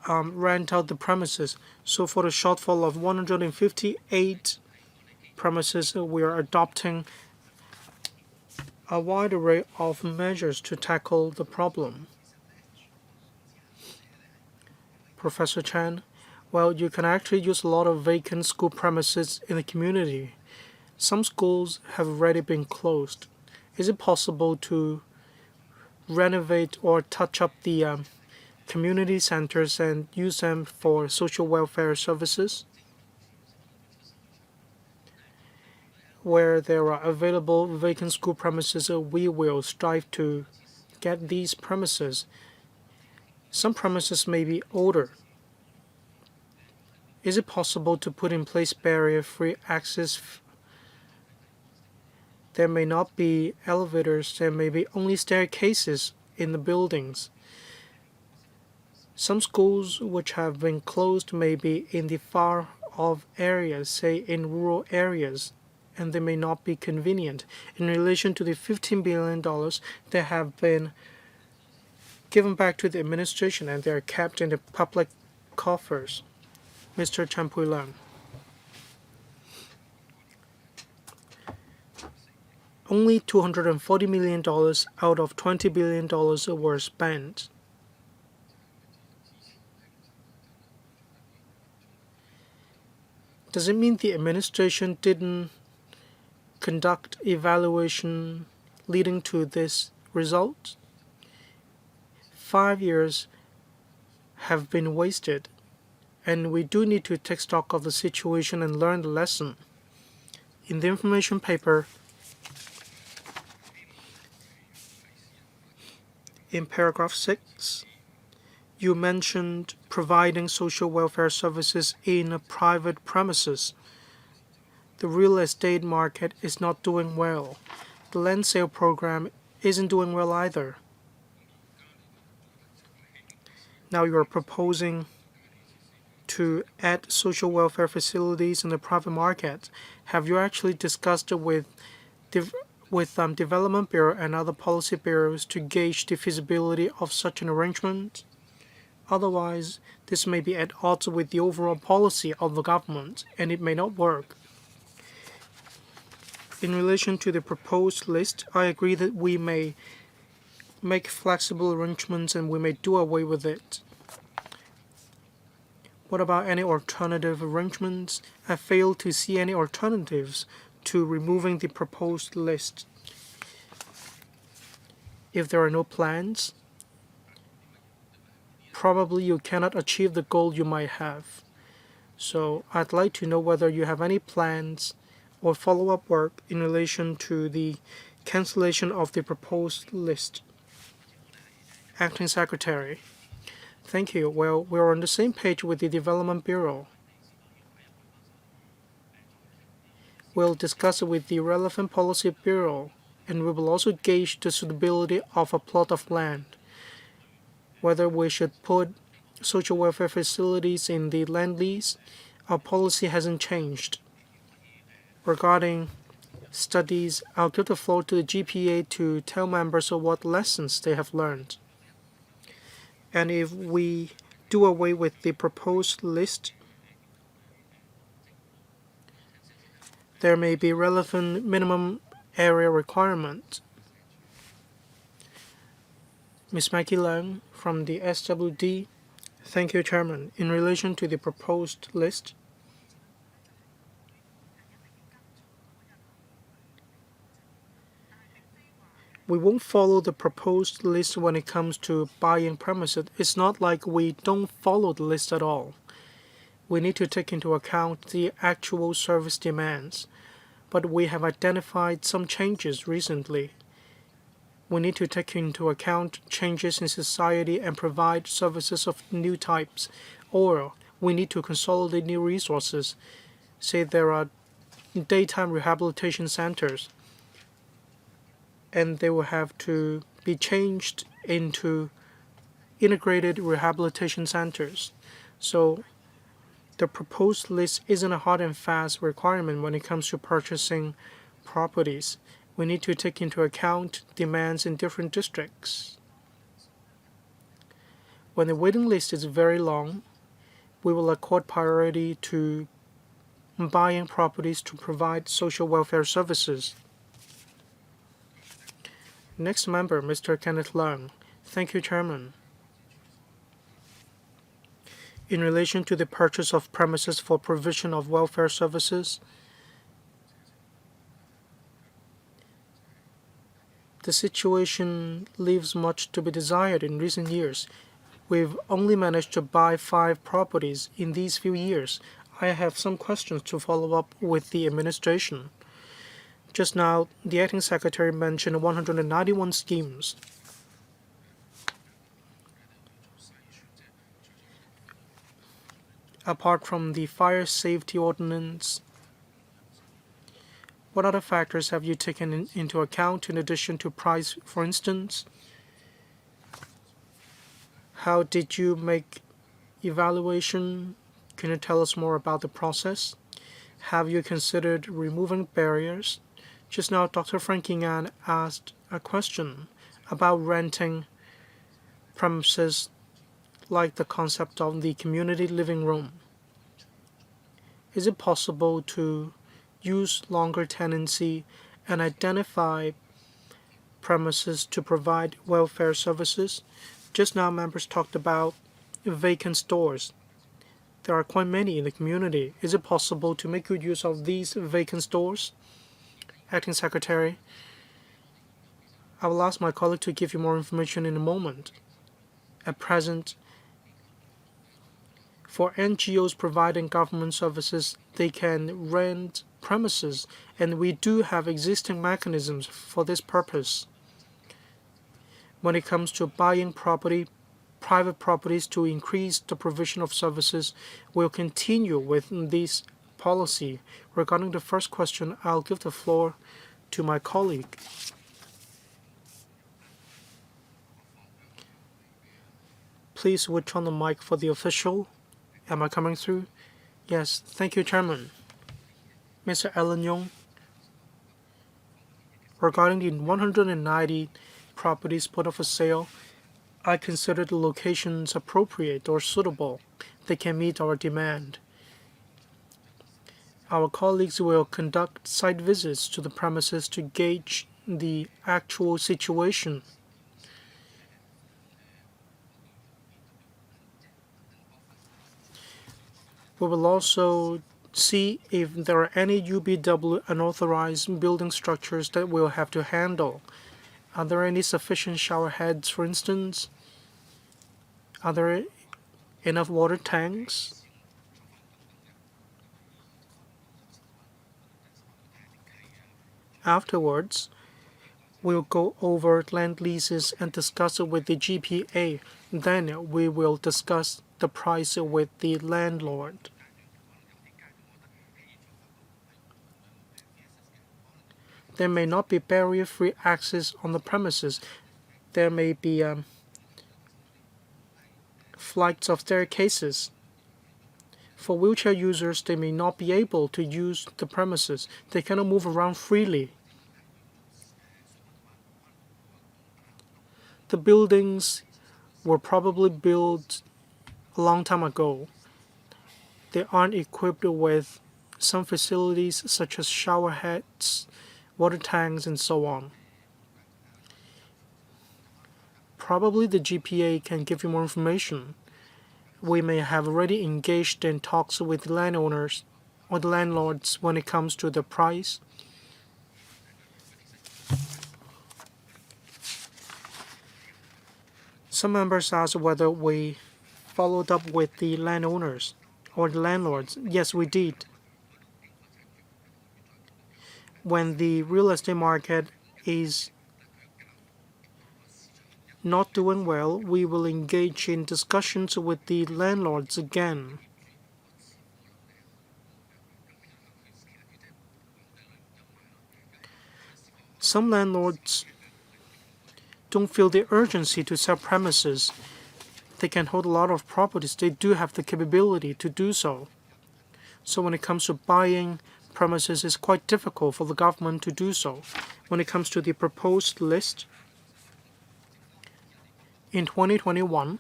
rent out the premises. So for the shortfall of 158 premises, we are adopting a wide array of measures to tackle the problem. Professor Chan, well, you can actually use a lot of vacant school premises in the community. Some schools have already been closed. Is it possible to renovate or touch up the community centers and use them for social welfare services. Where there are available vacant school premises, we will strive to get these premises. Some premises may be older. Is it possible to put in place barrier-free access? There may not be elevators, there may be only staircases in the buildings. Some schools which have been closed may be in the far-off areas, say in rural areas, and they may not be convenient. In relation to the $15 billion, they have been given back to the administration and they are kept in the public coffers. Mr. Chan Pui-leung. Only $240 million out of $20 billion were spent. Does it mean the administration didn't conduct evaluation leading to this result? 5 years have been wasted, and we do need to take stock of the situation and learn the lesson. In the information paper, in paragraph 6, you mentioned providing social welfare services in private premises. The real estate market is not doing well. The land sale program isn't doing well either. Now you are proposing to add social welfare facilities in the private market. Have you actually discussed it with Development Bureau and other policy bureaus to gauge the feasibility of such an arrangement? Otherwise, this may be at odds with the overall policy of the government, and it may not work. In relation to the proposed list, I agree that we may make flexible arrangements and we may do away with it. What about any alternative arrangements? I fail to see any alternatives to removing the proposed list. If there are no plans, probably you cannot achieve the goal you might have. So I'd like to know whether you have any plans or follow-up work in relation to the cancellation of the proposed list. Acting Secretary. Thank you. Well, we're on the same page with the Development Bureau. We'll discuss it with the relevant policy bureau, and we will also gauge the suitability of a plot of land, whether we should put social welfare facilities in the land lease. Our policy hasn't changed. Regarding studies, I'll give the floor to the GPA to tell members of what lessons they have learned. And if we do away with the proposed list, there may be relevant minimum area requirements. Ms. Maggie Leung from the SWD. Thank you, Chairman. In relation to the proposed list, we won't follow the proposed list when it comes to buying premises. It's not like we don't follow the list at all. We need to take into account the actual service demands, but we have identified some changes recently. We need to take into account changes in society and provide services of new types, or we need to consolidate new resources. Say there are daytime rehabilitation centers, and they will have to be changed into integrated rehabilitation centers. So the proposed list isn't a hard and fast requirement when it comes to purchasing properties. We need to take into account demands in different districts. When the waiting list is very long, we will accord priority to buying properties to provide social welfare services. Next member, Mr. Kenneth Leung. Thank you, Chairman. In relation to the purchase of premises for provision of welfare services, the situation leaves much to be desired in recent years. We've only managed to buy 5 properties in these few years. I have some questions to follow up with the administration. Just now, the acting secretary mentioned 191 schemes. Apart from the fire safety ordinance, what other factors have you taken into account in addition to price, for instance? How did you make evaluation? Can you tell us more about the process? Have you considered removing barriers? Just now, Dr. Frank Chi-yuen asked a question about renting premises like the concept of the community living room. Is it possible to use longer tenancy and identify premises to provide welfare services? Just now, members talked about vacant stores. There are quite many in the community. Is it possible to make good use of these vacant stores? Acting Secretary, I will ask my colleague to give you more information in a moment. At present, for NGOs providing government services, they can rent premises, and we do have existing mechanisms for this purpose. When it comes to buying private properties to increase the provision of services, we'll continue with this policy. Regarding the first question, I'll give the floor to my colleague. Please switch on the mic for the official. Am I coming through? Yes, thank you, Chairman. Mr. Alan Yong, regarding the 190 properties put up for sale, I consider the locations appropriate or suitable. They can meet our demand. Our colleagues will conduct site visits to the premises to gauge the actual situation. We will also see if there are any UBW unauthorized building structures that we'll have to handle. Are there any sufficient shower heads, for instance? Are there enough water tanks? Afterwards, we'll go over land leases and discuss it with the GPA. Then we will discuss the price with the landlord. There may not be barrier-free access on the premises. There may be flights of staircases. For wheelchair users, they may not be able to use the premises. They cannot move around freely. The buildings were probably built a long time ago. They aren't equipped with some facilities such as shower heads, water tanks, and so on. Probably the GPA can give you more information. We may have already engaged in talks with the landowners or the landlords when it comes to the price. Some members asked whether we followed up with the landowners or the landlords. Yes, we did. When the real estate market is not doing well, we will engage in discussions with the landlords again. Some landlords don't feel the urgency to sell premises. They can hold a lot of properties. They do have the capability to do so. So when it comes to buying premises, it's quite difficult for the government to do so. When it comes to the proposed list, in 2021,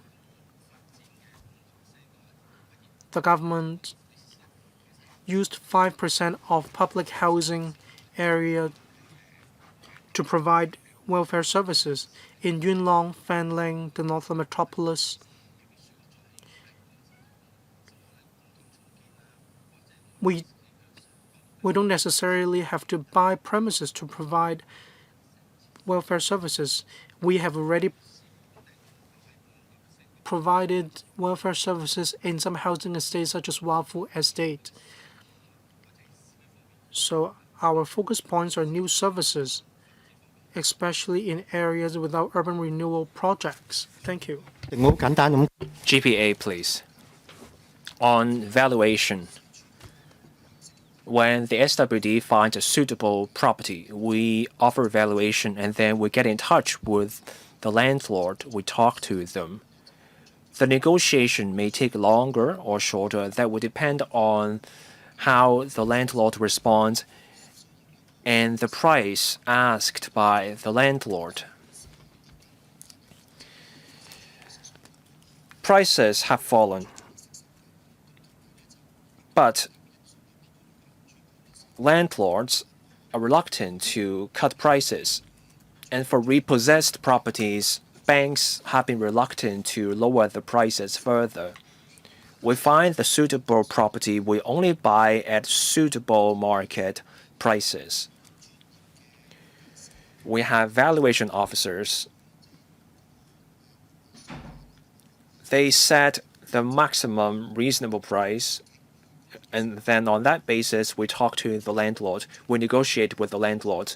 the government used 5% of public housing area to provide welfare services in Yunlong, Fanling, the Northern Metropolis. We don't necessarily have to buy premises to provide welfare services. We have already provided welfare services in some housing estates such as Wafu Estate. So our focus points are new services, especially in areas without urban renewal projects. Thank you. GPA, please. On valuation, when the SWD finds a suitable property, we offer valuation and then we get in touch with the landlord, we talk to them. The negotiation may take longer or shorter. That would depend on how the landlord responds and the price asked by the landlord. Prices have fallen, but landlords are reluctant to cut prices. And for repossessed properties, banks have been reluctant to lower the prices further. We find the suitable property, we only buy at suitable market prices. We have valuation officers. They set the maximum reasonable price, and then on that basis, we talk to the landlord. We negotiate with the landlord.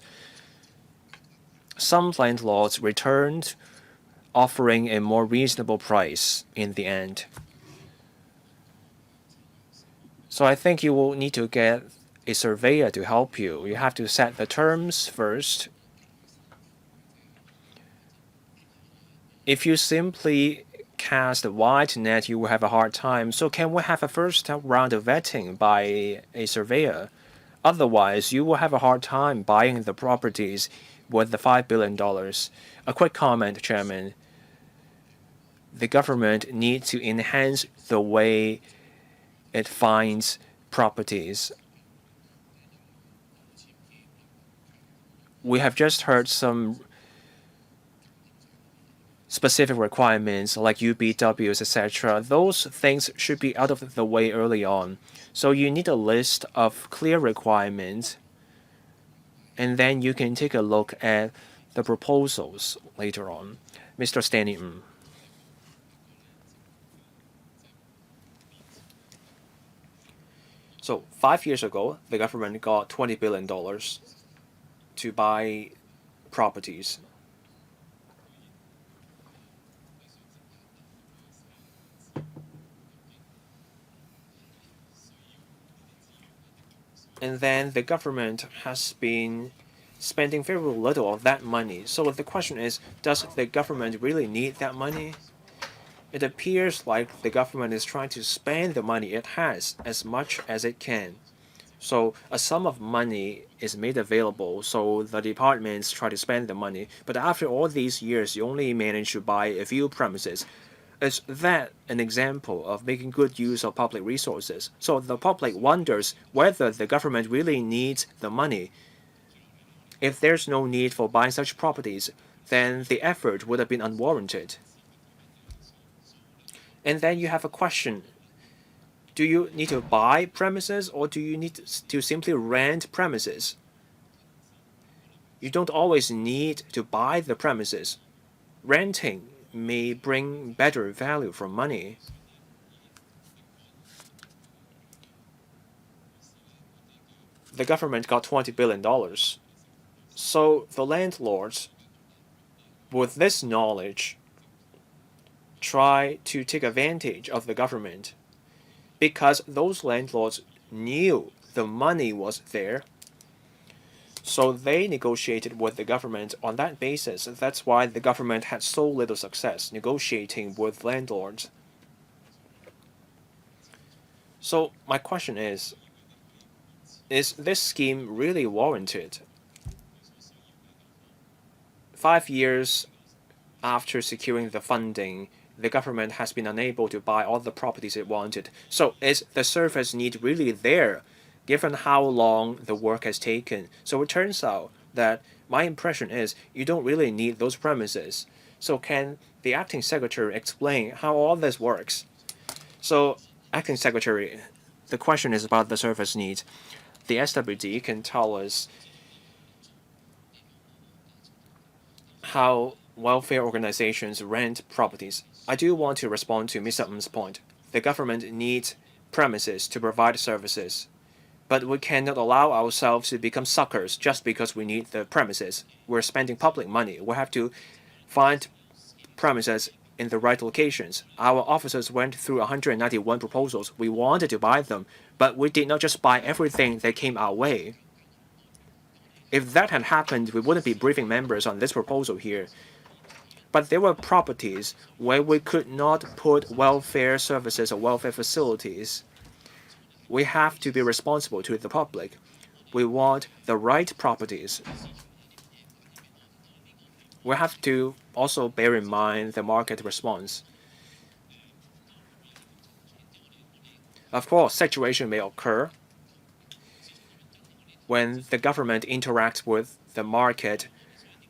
Some landlords returned, offering a more reasonable price in the end. So I think you will need to get a surveyor to help you. You have to set the terms first. If you simply cast a wide net, you will have a hard time. So can we have a first round of vetting by a surveyor? Otherwise, you will have a hard time buying the properties with the $5 billion. A quick comment, Chairman. The government needs to enhance the way it finds properties. We have just heard some specific requirements like UBWs, etc. Those things should be out of the way early on. So you need a list of clear requirements, and then you can take a look at the proposals later on. Mr. Stanley Ng. So 5 years ago, the government got $20 billion to buy properties. And then the government has been spending very little of that money. So the question is, does the government really need that money? It appears like the government is trying to spend the money it has as much as it can. So a sum of money is made available, so the departments try to spend the money. But after all these years, you only manage to buy a few premises. Is that an example of making good use of public resources? So the public wonders whether the government really needs the money. If there's no need for buying such properties, then the effort would have been unwarranted. And then you have a question. Do you need to buy premises or do you need to simply rent premises? You don't always need to buy the premises. Renting may bring better value for money. The government got $20 billion. So the landlords, with this knowledge, try to take advantage of the government because those landlords knew the money was there. So they negotiated with the government on that basis. That's why the government had so little success negotiating with landlords. So my question is this scheme really warranted? 5 years after securing the funding, the government has been unable to buy all the properties it wanted. So is the surface need really there, given how long the work has taken? So it turns out that my impression is you don't really need those premises. So can the acting secretary explain how all this works? So, acting secretary, the question is about the surface needs. The SWD can tell us how welfare organizations rent properties. I do want to respond to Mr. Ng's point. The government needs premises to provide services, but we cannot allow ourselves to become suckers just because we need the premises. We're spending public money. We have to find premises in the right locations. Our officers went through 191 proposals. We wanted to buy them, but we did not just buy everything that came our way. If that had happened, we wouldn't be briefing members on this proposal here. But there were properties where we could not put welfare services or welfare facilities. We have to be responsible to the public. We want the right properties. We have to also bear in mind the market response. Of course, situation may occur when the government interacts with the market.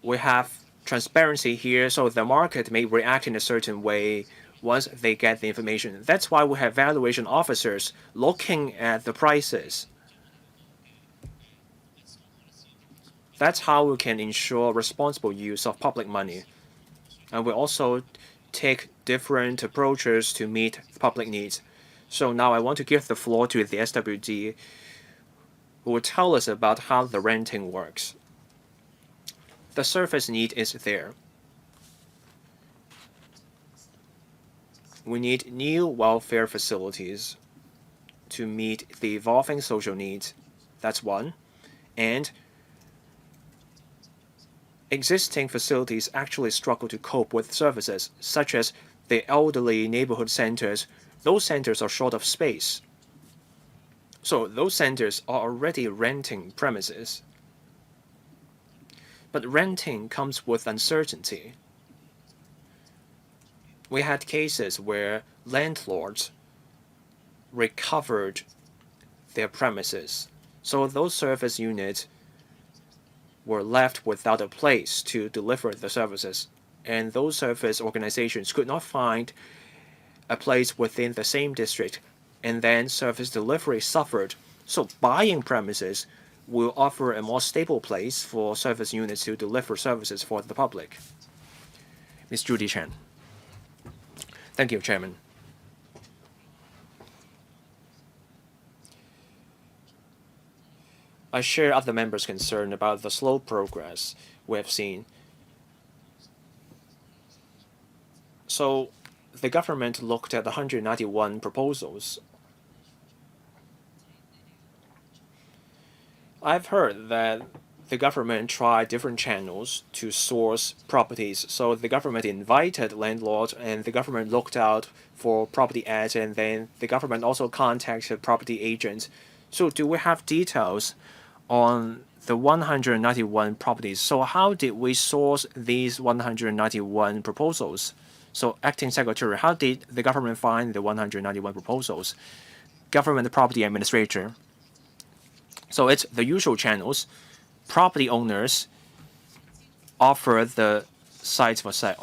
We have transparency here, so the market may react in a certain way once they get the information. That's why we have valuation officers looking at the prices. That's how we can ensure responsible use of public money. And we also take different approaches to meet public needs. So now I want to give the floor to the SWD, who will tell us about how the renting works. The surface need is there. We need new welfare facilities to meet the evolving social needs. That's one. And existing facilities actually struggle to cope with services, such as the elderly neighborhood centers. Those centers are short of space. So those centers are already renting premises. But renting comes with uncertainty. We had cases where landlords recovered their premises. So those service units were left without a place to deliver the services. And those service organizations could not find a place within the same district. And then service delivery suffered. So buying premises will offer a more stable place for service units to deliver services for the public. Ms. Judy Chen. Thank you, Chairman. I share other members' concern about the slow progress we have seen. So the government looked at 191 proposals. I've heard that the government tried different channels to source properties. So the government invited landlords and the government looked out for property ads, and then the government also contacted property agents. So do we have details on the 191 properties? So how did we source these 191 proposals? So Acting Secretary, how did the government find the 191 proposals? Government Property Administrator. So it's the usual channels. Property owners offer the sites for sale.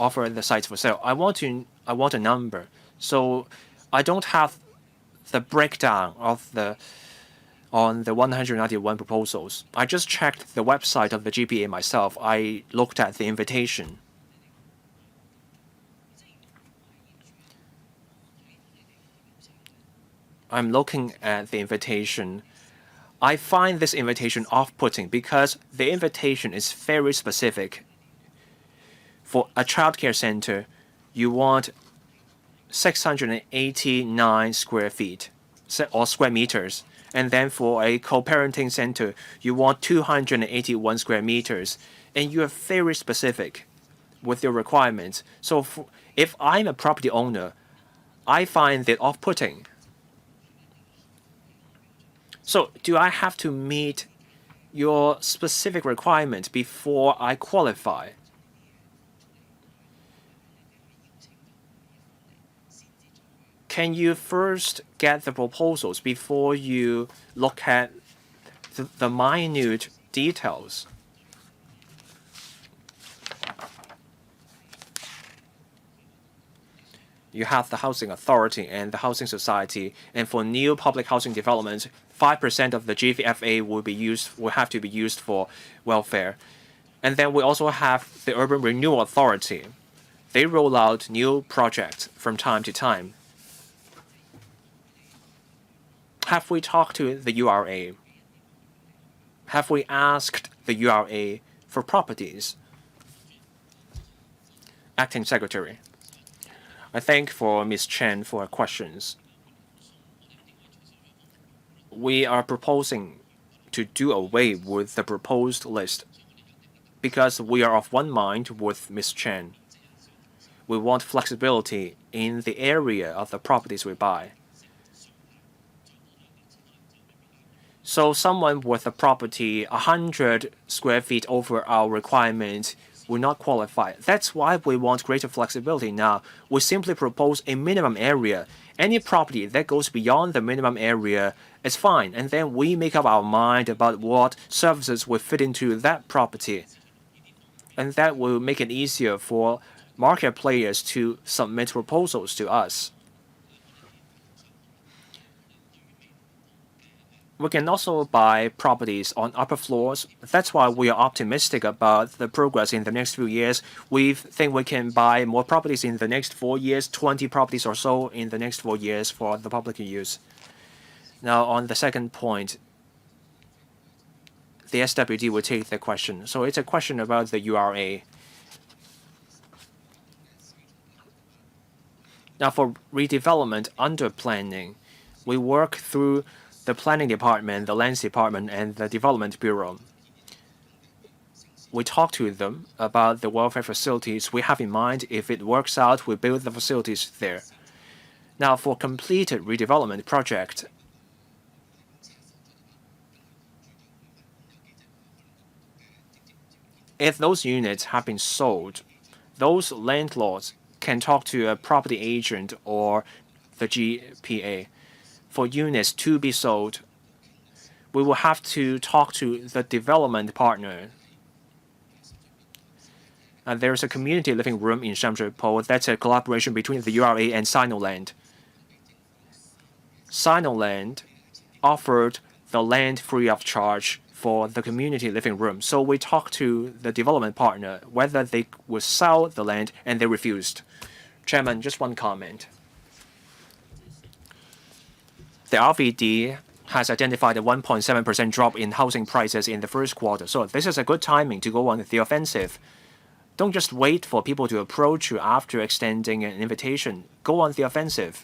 I want a number. So I don't have the breakdown of on the 191 proposals. I just checked the website of the GPA myself. I looked at the invitation. I'm looking at the invitation. I find this invitation off-putting because the invitation is very specific. For a childcare center, you want 689 square feet or square meters. And then for a co-parenting center, you want 281 square meters. And you are very specific with your requirements. So if I'm a property owner, I find it off-putting. So do I have to meet your specific requirement before I qualify? Can you first get the proposals before you look at the minute details? You have the Housing Authority and the Housing Society, and for new public housing developments, 5% of the GFA will have to be used for welfare. And then we also have the Urban Renewal Authority. They roll out new projects from time to time. Have we talked to the URA? Have we asked the URA for properties? Acting Secretary. I thank for Ms. Chen for her questions. We are proposing to do away with the proposed list because we are of one mind with Ms. Chen. We want flexibility in the area of the properties we buy. So someone with a property 100 square feet over our requirement will not qualify. That's why we want greater flexibility now. We simply propose a minimum area. Any property that goes beyond the minimum area is fine, and then we make up our mind about what services will fit into that property. And that will make it easier for market players to submit proposals to us. We can also buy properties on upper floors. That's why we are optimistic about the progress in the next few years. We think we can buy more properties in the next 4 years, 20 properties or so in the next 4 years for the public use. Now, on the second point, the SWD will take the question. So it's a question about the URA. Now, for redevelopment under planning, we work through the Planning Department, the Lands Department, and the Development Bureau. We talk to them about the welfare facilities we have in mind. If it works out, we build the facilities there. Now, for completed redevelopment project, if those units have been sold, those landlords can talk to a property agent or the GPA. For units to be sold, we will have to talk to the development partner. And there's a community living room in Shanzhuipo. That's a collaboration between the URA and Sinoland. Sinoland offered the land free of charge for the community living room. So we talked to the development partner whether they would sell the land, and they refused. Chairman, just one comment. The RVD has identified a 1.7% drop in housing prices in the first quarter. So this is a good timing to go on the offensive. Don't just wait for people to approach you after extending an invitation. Go on the offensive.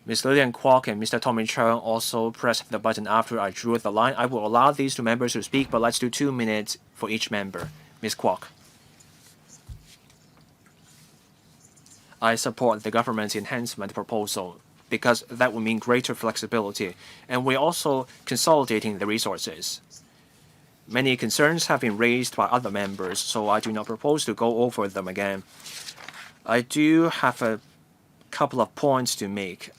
Ms. Lilian Kwok and Mr. Tommy Chung also pressed the button after I drew the line. I will allow these two members to speak, but let's do 2 minutes for each member. Ms. Kwok. I support the government's enhancement proposal because that would mean greater flexibility, and we're also consolidating the resources. Many concerns have been raised by other members, so I do not propose to go over them again. I do have a couple of points to make.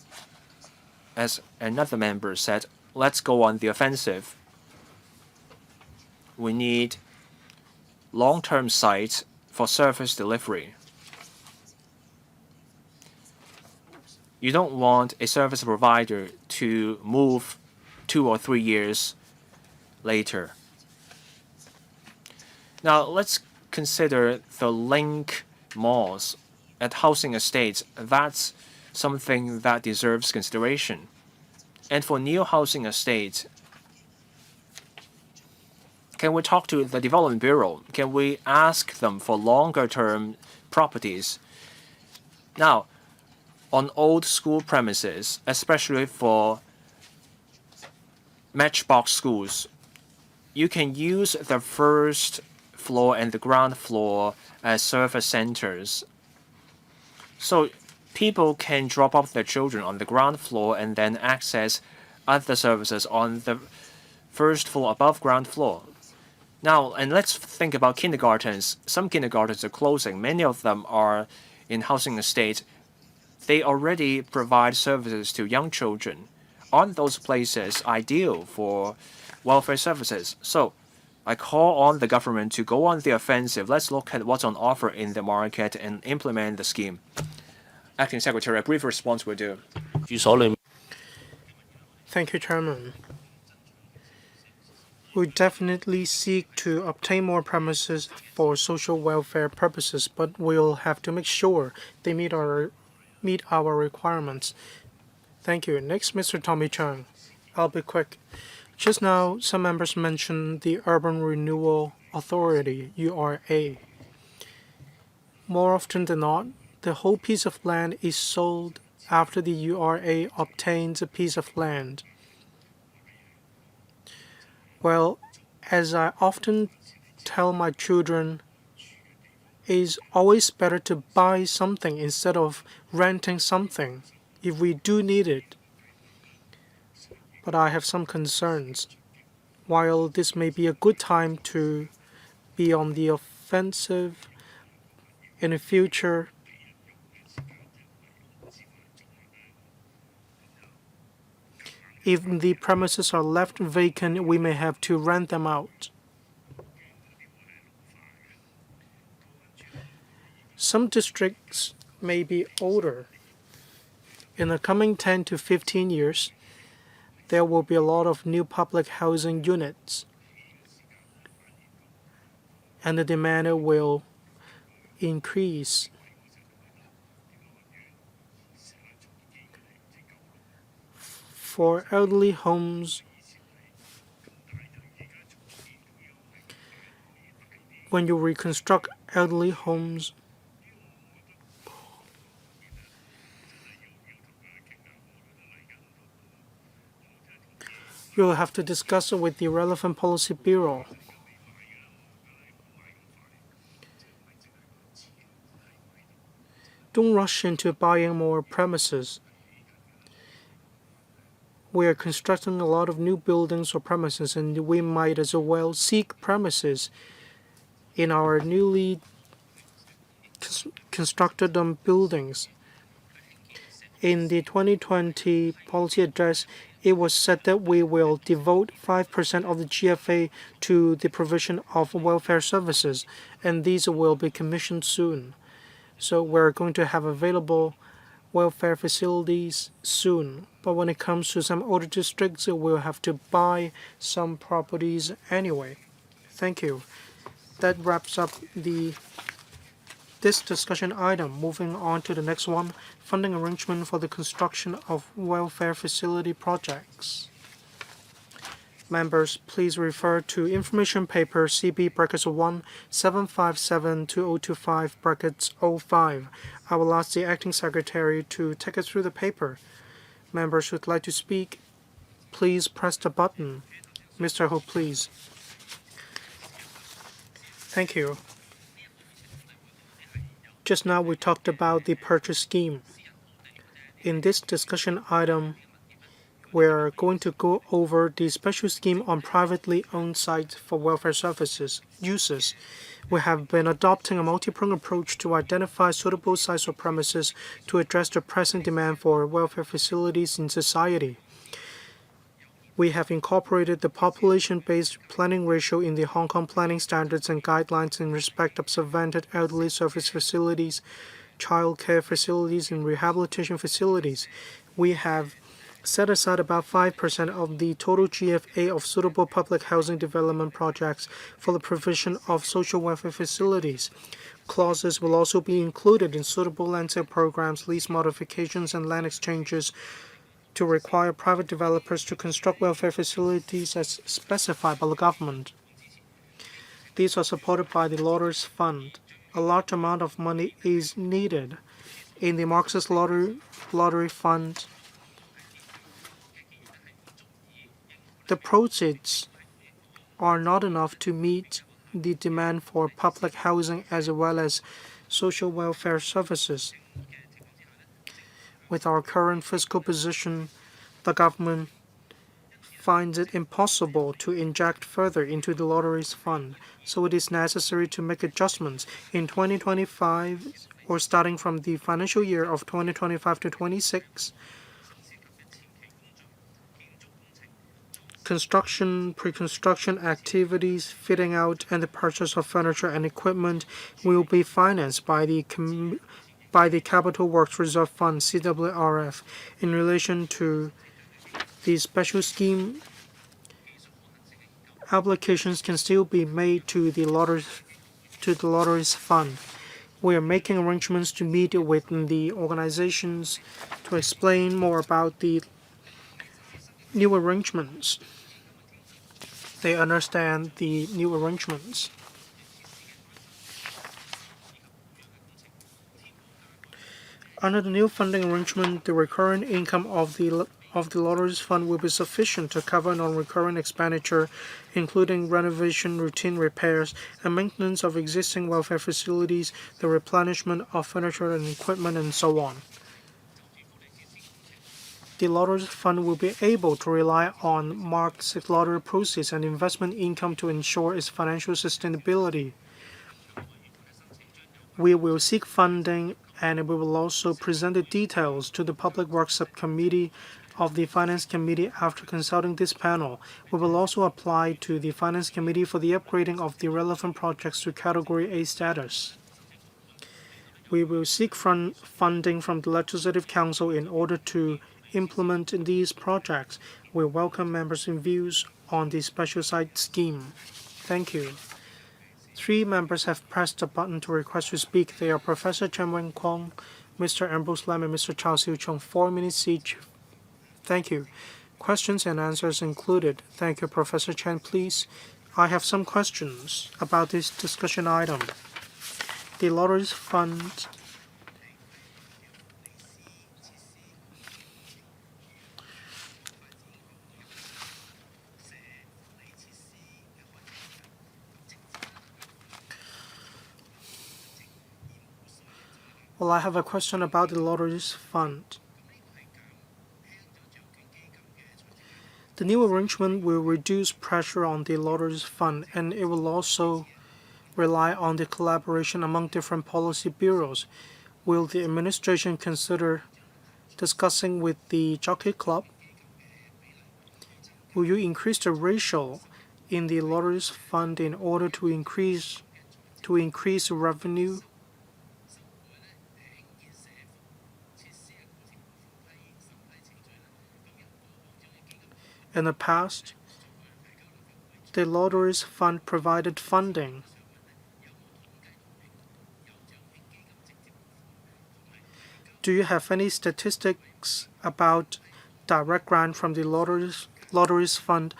As another member said, let's go on the offensive. We need long-term sites for service delivery. You don't want a service provider to move 2 or 3 years later. Now, let's consider the link malls at housing estates. That's something that deserves consideration. And for new housing estates, can we talk to the Development Bureau? Can we ask them for longer-term properties? Now, on old school premises, especially for matchbox schools, you can use the first floor and the ground floor as service centers. So people can drop off their children on the ground floor and then access other services on the first floor above ground floor. Now, and let's think about kindergartens. Some kindergartens are closing. Many of them are in housing estates. They already provide services to young children. Aren't those places ideal for welfare services? So I call on the government to go on the offensive. Let's look at what's on offer in the market and implement the scheme. Acting Secretary, a brief response will do. Thank you, Chairman. We definitely seek to obtain more premises for social welfare purposes, but we'll have to make sure they meet our requirements. Thank you. Next, Mr. Tommy Chung. I'll be quick. Just now, some members mentioned the Urban Renewal Authority, URA. More often than not, the whole piece of land is sold after the URA obtains a piece of land. Well, as I often tell my children, it's always better to buy something instead of renting something if we do need it. But I have some concerns. While this may be a good time to be on the offensive in the future, if the premises are left vacant, we may have to rent them out. Some districts may be older. In the coming 10 to 15 years, there will be a lot of new public housing units, and the demand will increase. For elderly homes, when you reconstruct elderly homes, you'll have to discuss it with the relevant policy bureau. Don't rush into buying more premises. We are constructing a lot of new buildings or premises, and we might as well seek premises in our newly constructed buildings. In the 2020 policy address, it was said that we will devote 5% of the GFA to the provision of welfare services, and these will be commissioned soon. So we're going to have available welfare facilities soon. But when it comes to some older districts, we'll have to buy some properties anyway. Thank you. That wraps up this discussion item. Moving on to the next one, funding arrangement for the construction of welfare facility projects. Members, please refer to information paper CB brackets 1 7572025 brackets 05. I will ask the acting secretary to take us through the paper. Members who'd like to speak, please press the button. Mr. Ho, please. Thank you. Just now we talked about the purchase scheme. In this discussion item, we're going to go over the special scheme on privately owned sites for welfare services uses. We have been adopting a multi-pronged approach to identify suitable sites or premises to address the pressing demand for welfare facilities in society. We have incorporated the population-based planning ratio in the Hong Kong planning standards and guidelines in respect of subvented elderly service facilities, child care facilities, and rehabilitation facilities. We have set aside about 5% of the total GFA of suitable public housing development projects for the provision of social welfare facilities. Clauses will also be included in suitable land sale programs, lease modifications, and land exchanges to require private developers to construct welfare facilities as specified by the government. These are supported by the Lotteries Fund. A large amount of money is needed in the Marxist Lottery Fund. The proceeds are not enough to meet the demand for public housing as well as social welfare services. With our current fiscal position, the government finds it impossible to inject further into the Lotteries Fund, so it is necessary to make adjustments in 2025 or starting from the financial year of 2025 to 26. Construction, pre-construction activities, fitting out, and the purchase of furniture and equipment will be financed by the Capital Works Reserve Fund, CWRF. In relation to the special scheme, applications can still be made to the lotteries fund. We are making arrangements to meet with the organizations to explain more about the new arrangements. They understand the new arrangements. Under the new funding arrangement, the recurrent income of the lotteries fund will be sufficient to cover non-recurrent expenditure, including renovation, routine repairs, and maintenance of existing welfare facilities, the replenishment of furniture and equipment, and so on. The lotteries fund will be able to rely on Mark 6 lottery proceeds and investment income to ensure its financial sustainability. We will seek funding, and we will also present the details to the Public Works Subcommittee of the Finance Committee after consulting this panel. We will also apply to the Finance Committee for the upgrading of the relevant projects to Category A status. We will seek funding from the Legislative Council in order to implement these projects. We welcome members' views on the special site scheme. Thank you. 3 members have pressed the button to request to speak. They are Professor Chen Wen-kwong, Mr. Ambrose Lam, and Mr. Chao Siu-chung. 4 minutes each. Thank you. Questions and answers included. Thank you, Professor Chen. Please, I have some questions about this discussion item. The lotteries fund Well, I have a question about the lotteries fund. The new arrangement will reduce pressure on the lotteries fund, and it will also rely on the collaboration among different policy bureaus. Will the administration consider discussing with the jockey club? Will you increase the ratio in the lotteries fund in order to increase revenue? In the past, the lotteries fund provided funding. Do you have any statistics about direct grant from the lotteries fund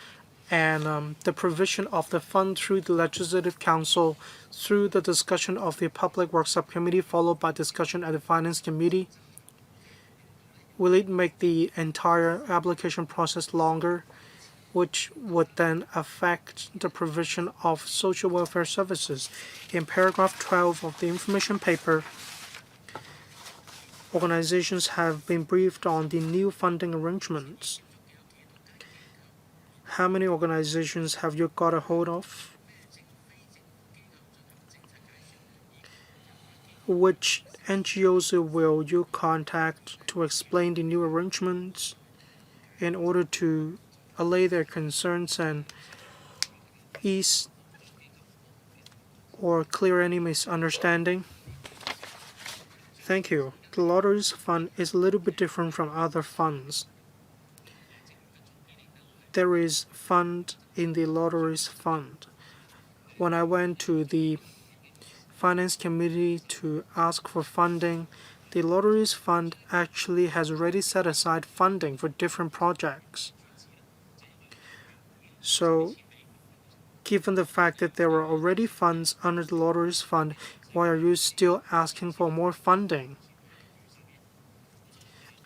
and the provision of the fund through the Legislative Council, through the discussion of the Public Works Subcommittee, followed by discussion at the Finance Committee? Will it make the entire application process longer, which would then affect the provision of social welfare services? In paragraph 12 of the information paper, organizations have been briefed on the new funding arrangements. How many organizations have you got a hold of? Which NGOs will you contact to explain the new arrangements in order to allay their concerns and ease or clear any misunderstanding? Thank you. The lotteries fund is a little bit different from other funds. There is fund in the lotteries fund. When I went to the Finance Committee to ask for funding, the lotteries fund actually has already set aside funding for different projects. So, given the fact that there are already funds under the lotteries fund, why are you still asking for more funding?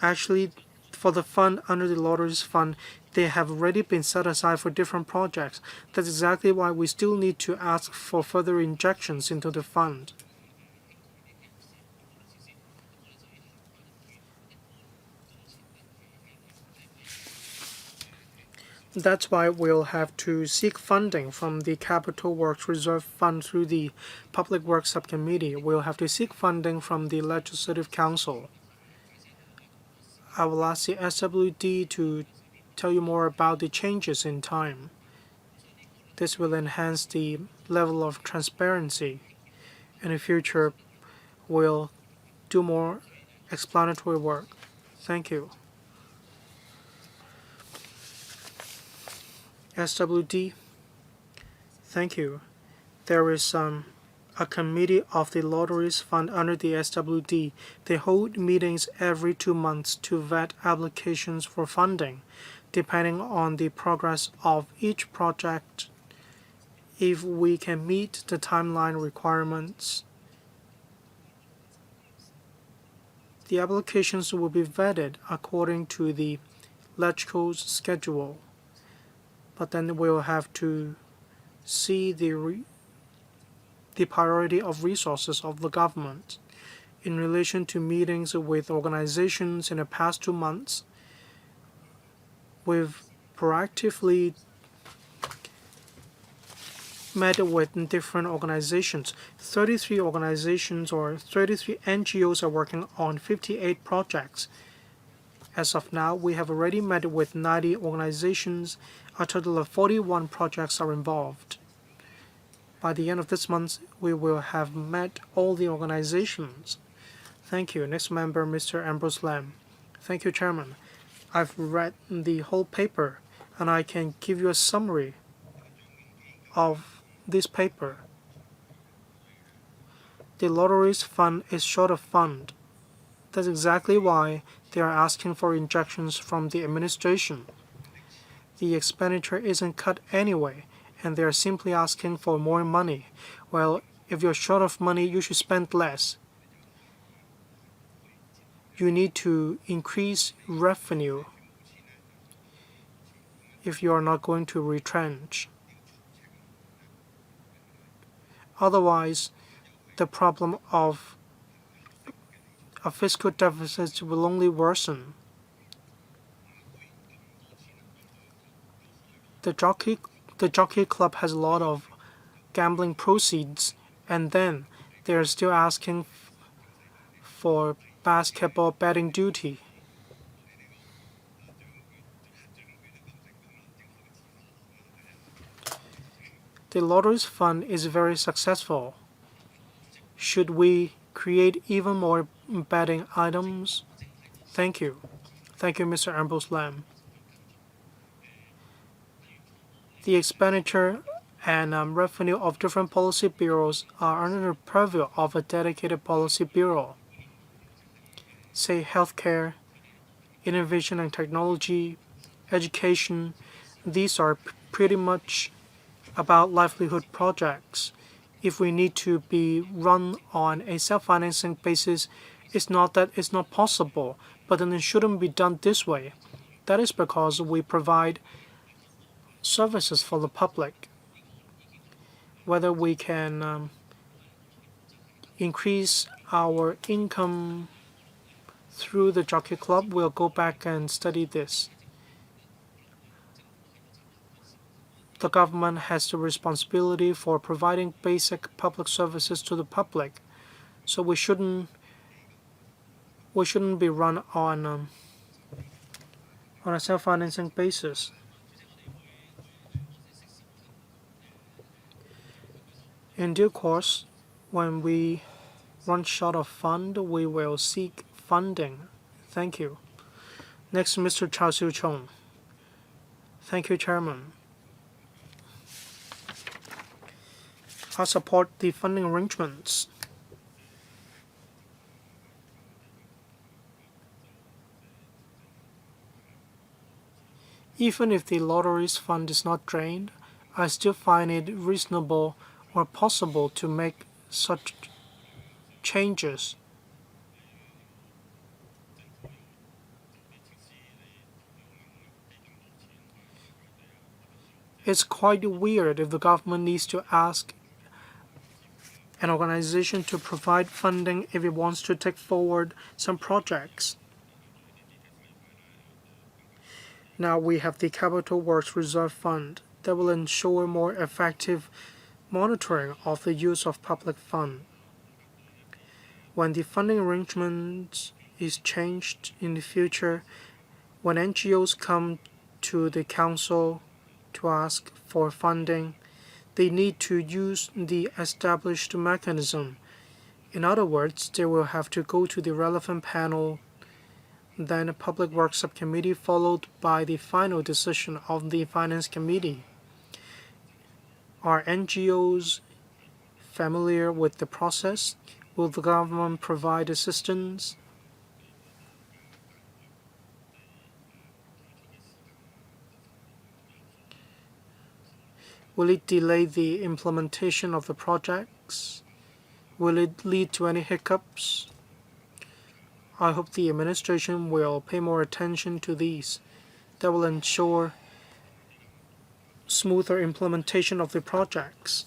Actually, for the fund under the lotteries fund, they have already been set aside for different projects. That's exactly why we still need to ask for further injections into the fund. That's why we'll have to seek funding from the Capital Works Reserve Fund through the Public Works Subcommittee. We'll have to seek funding from the Legislative Council. I will ask the SWD to tell you more about the changes in time. This will enhance the level of transparency. In the future, we'll do more explanatory work. Thank you. SWD. Thank you. There is a committee of the Lotteries Fund under the SWD. They hold meetings every 2 months to vet applications for funding, depending on the progress of each project. If we can meet the timeline requirements, the applications will be vetted according to the LegCo's schedule. But then we'll have to see the priority of resources of the government. In relation to meetings with organizations in the past 2 months, we've proactively met with different organizations. 33 organizations or 33 NGOs are working on 58 projects. As of now, we have already met with 90 organizations. A total of 41 projects are involved. By the end of this month, we will have met all the organizations. Thank you. Next member, Mr. Ambrose Lam. Thank you, Chairman. I've read the whole paper, and I can give you a summary of this paper. The Lotteries Fund is short of fund. That's exactly why they are asking for injections from the administration. The expenditure isn't cut anyway, and they are simply asking for more money. Well, if you're short of money, you should spend less. You need to increase revenue if you are not going to retrench. Otherwise, the problem of a fiscal deficit will only worsen. The jockey club has a lot of gambling proceeds, and then they are still asking for basketball betting duty. The Lotteries Fund is very successful. Should we create even more betting items? Thank you. Thank you, Mr. Ambrose Lam. The expenditure and revenue of different policy bureaus are under the purview of a dedicated policy bureau. Say healthcare, innovation and technology, education. These are pretty much about livelihood projects. If we need to be run on a self-financing basis, it's not that it's not possible, but then it shouldn't be done this way. That is because we provide services for the public. Whether we can increase our income through the jockey club, we'll go back and study this. The government has the responsibility for providing basic public services to the public, so we shouldn't be run on a self-financing basis. In due course, when we run short of fund, we will seek funding. Thank you. Next, Mr. Chao Siu-chung. Thank you, Chairman. I support the funding arrangements. Even if the Lotteries Fund is not drained, I still find it reasonable or possible to make such changes. It's quite weird if the government needs to ask an organization to provide funding if it wants to take forward some projects. Now we have the Capital Works Reserve Fund that will ensure more effective monitoring of the use of public funds. When the funding arrangement is changed in the future, when NGOs come to the Council to ask for funding, they need to use the established mechanism. In other words, they will have to go to the relevant panel, then a Public Works Subcommittee, followed by the final decision of the Finance Committee. Are NGOs familiar with the process? Will the government provide assistance? Will it delay the implementation of the projects? Will it lead to any hiccups? I hope the administration will pay more attention to these. That will ensure smoother implementation of the projects.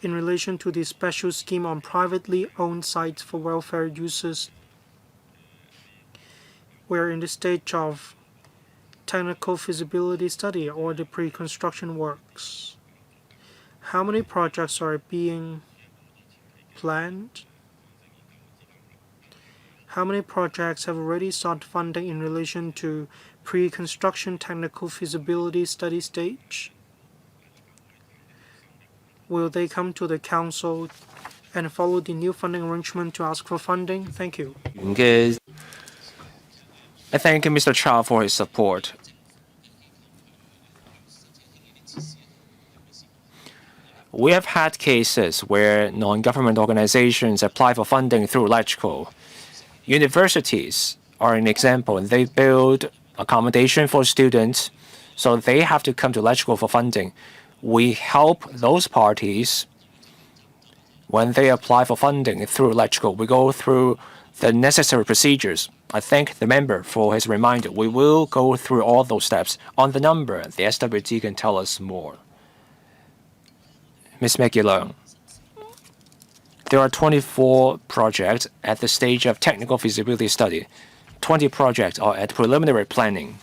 In relation to the special scheme on privately owned sites for welfare uses, we're in the stage of technical feasibility study or the pre-construction works. How many projects are being planned? How many projects have already sought funding in relation to pre-construction technical feasibility study stage? Will they come to the Council and follow the new funding arrangement to ask for funding? Thank you. I thank Mr. Chow for his support. We have had cases where non-government organizations apply for funding through LegCo. Universities are an example. They build accommodation for students, so they have to come to LegCo for funding. We help those parties when they apply for funding through LegCo. We go through the necessary procedures. I thank the member for his reminder. We will go through all those steps. On the number, the SWT can tell us more. Ms. McGillon, there are 24 projects at the stage of technical feasibility study. 20 projects are at preliminary planning.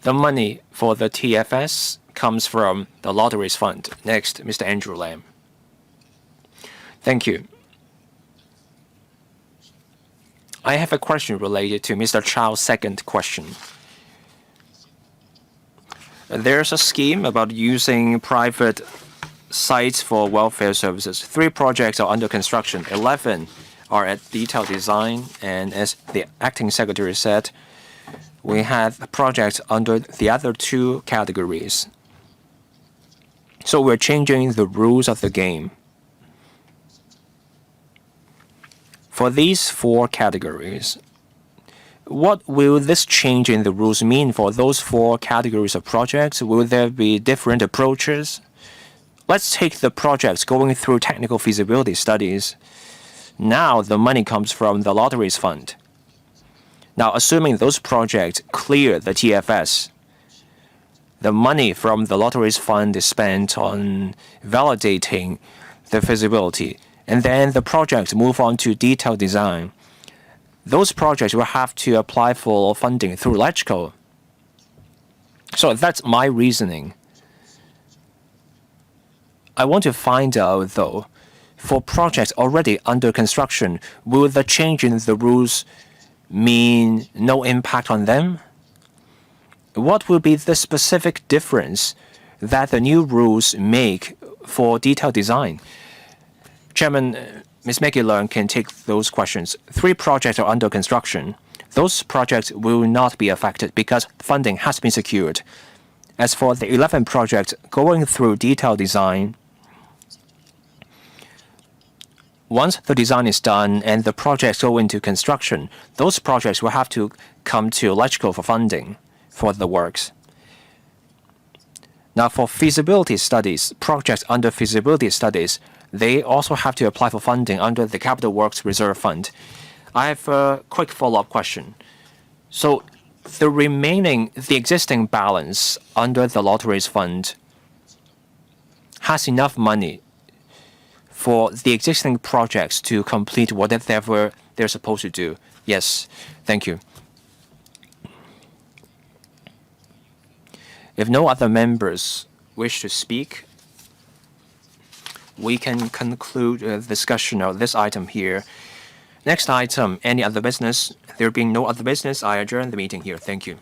The money for the TFS comes from the Lotteries Fund. Next, Mr. Andrew Lam. Thank you. I have a question related to Mr. Chow's second question. There's a scheme about using private sites for welfare services. 3 projects are under construction. 11 are at detailed design. And as the acting secretary said, we have projects under the other 2 categories. So we're changing the rules of the game. For these 4 categories, what will this change in the rules mean for those 4 categories of projects? Will there be different approaches? Let's take the projects going through technical feasibility studies. Now the money comes from the Lotteries Fund. Now, assuming those projects clear the TFS, the money from the Lotteries Fund is spent on validating the feasibility, and then the projects move on to detailed design. Those projects will have to apply for funding through LegCo. So that's my reasoning. I want to find out, though, for projects already under construction, will the change in the rules mean no impact on them? What will be the specific difference that the new rules make for detailed design? Chairman, Ms. McGillon can take those questions. 3 projects are under construction. Those projects will not be affected because funding has been secured. As for the 11 projects going through detailed design, once the design is done and the projects go into construction, those projects will have to come to LegCo for funding for the works. Now, for feasibility studies, projects under feasibility studies, they also have to apply for funding under the Capital Works Reserve Fund. I have a quick follow-up question. So the existing balance under the Lotteries Fund has enough money for the existing projects to complete whatever they're supposed to do? Yes, thank you. If no other members wish to speak, we can conclude the discussion of this item here. Next item, any other business? There being no other business, I adjourn the meeting here. Thank you.